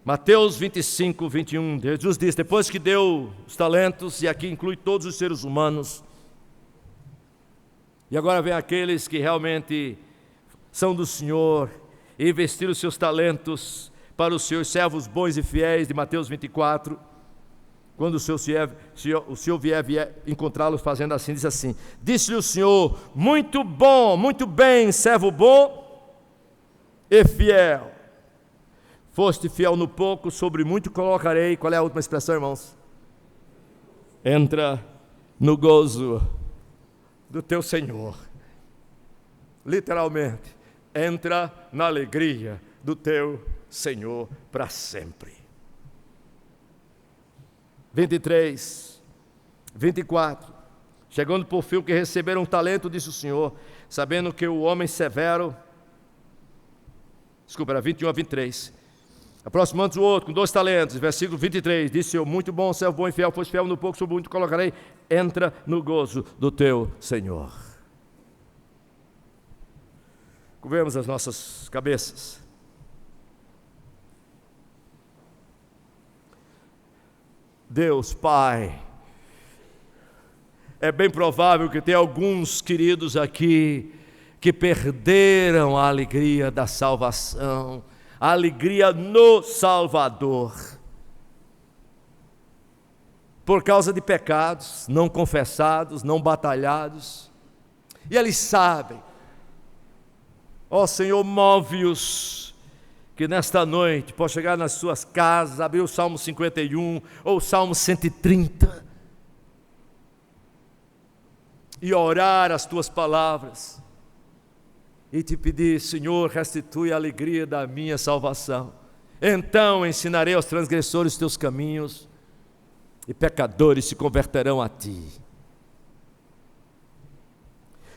Mateus 25, 21, Jesus diz: depois que deu os talentos, e aqui inclui todos os seres humanos, e agora vem aqueles que realmente são do Senhor, e investiram os seus talentos para os seus servos bons e fiéis, de Mateus 24, quando o Senhor vier encontrá-los fazendo assim, diz assim: disse-lhe o Senhor: muito bom, muito bem, servo bom e fiel. Foste fiel no pouco, sobre muito colocarei. Qual é a última expressão, irmãos? Entra no gozo do teu Senhor. Literalmente, entra na alegria do teu Senhor para sempre. 23, 24. Chegando por fim que receberam um talento, disse o Senhor, sabendo que o homem severo... Desculpa, era 21 a 23. Aproximando-se o outro, com 2 talentos, versículo 23, disse eu, muito bom, servo bom e fiel, foste fiel no pouco, sobre muito colocarei, entra no gozo do teu Senhor. Curvemos as nossas cabeças. Deus Pai, é bem provável que tenha alguns queridos aqui que perderam a alegria da salvação, a alegria no Salvador, por causa de pecados não confessados, não batalhados, e eles sabem. Ó Senhor, move-os, que nesta noite possa chegar nas suas casas, abrir o Salmo 51 ou o Salmo 130 e orar as tuas palavras e te pedir, Senhor, restitui a alegria da minha salvação. Então ensinarei aos transgressores os teus caminhos e pecadores se converterão a ti.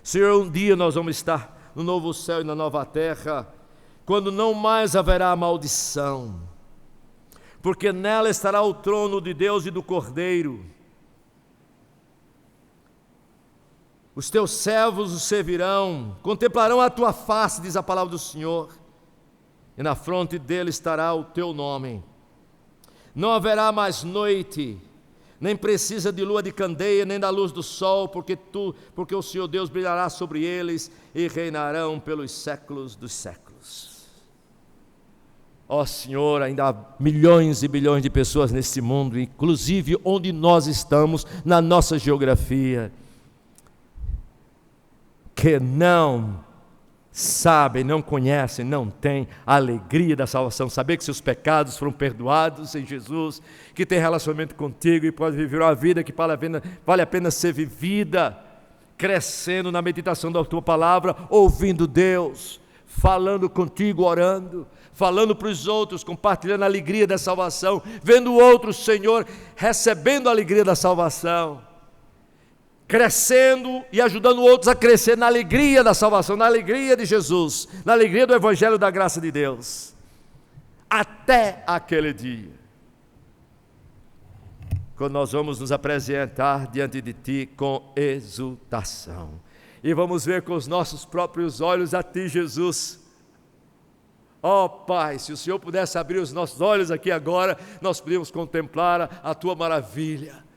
Senhor, um dia nós vamos estar no novo céu e na nova terra, quando não mais haverá maldição, porque nela estará o trono de Deus e do Cordeiro. Os teus servos o servirão, contemplarão a tua face, diz a palavra do Senhor, e na fronte dele estará o teu nome. Não haverá mais noite, nem precisa de lua de candeia, nem da luz do sol, porque o Senhor Deus brilhará sobre eles e reinarão pelos séculos dos séculos. Ó Senhor, ainda há milhões e bilhões de pessoas neste mundo, inclusive onde nós estamos, na nossa geografia, que não sabem, não conhecem, não têm a alegria da salvação, saber que seus pecados foram perdoados em Jesus, que tem relacionamento contigo e pode viver uma vida que vale a pena ser vivida, crescendo na meditação da tua palavra, ouvindo Deus, falando contigo, orando, falando para os outros, compartilhando a alegria da salvação, vendo outros, Senhor, recebendo a alegria da salvação, crescendo e ajudando outros a crescer na alegria da salvação, na alegria de Jesus, na alegria do Evangelho da graça de Deus, até aquele dia, quando nós vamos nos apresentar diante de Ti com exultação, e vamos ver com os nossos próprios olhos a Ti, Jesus. Ó Pai, se o Senhor pudesse abrir os nossos olhos aqui agora, nós podíamos contemplar a Tua maravilha.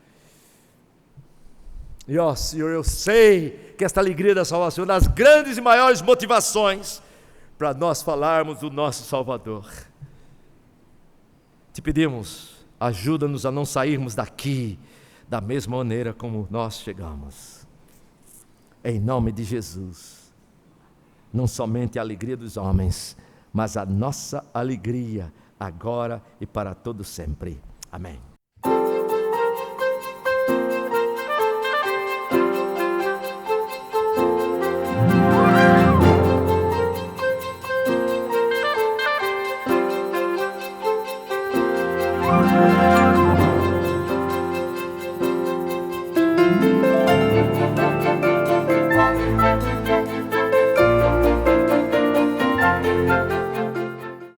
E ó Senhor, eu sei que esta alegria da salvação é uma das grandes e maiores motivações para nós falarmos do nosso Salvador. Te pedimos, ajuda-nos a não sairmos daqui da mesma maneira como nós chegamos. Em nome de Jesus, não somente a alegria dos homens, mas a nossa alegria agora e para todo sempre. Amém.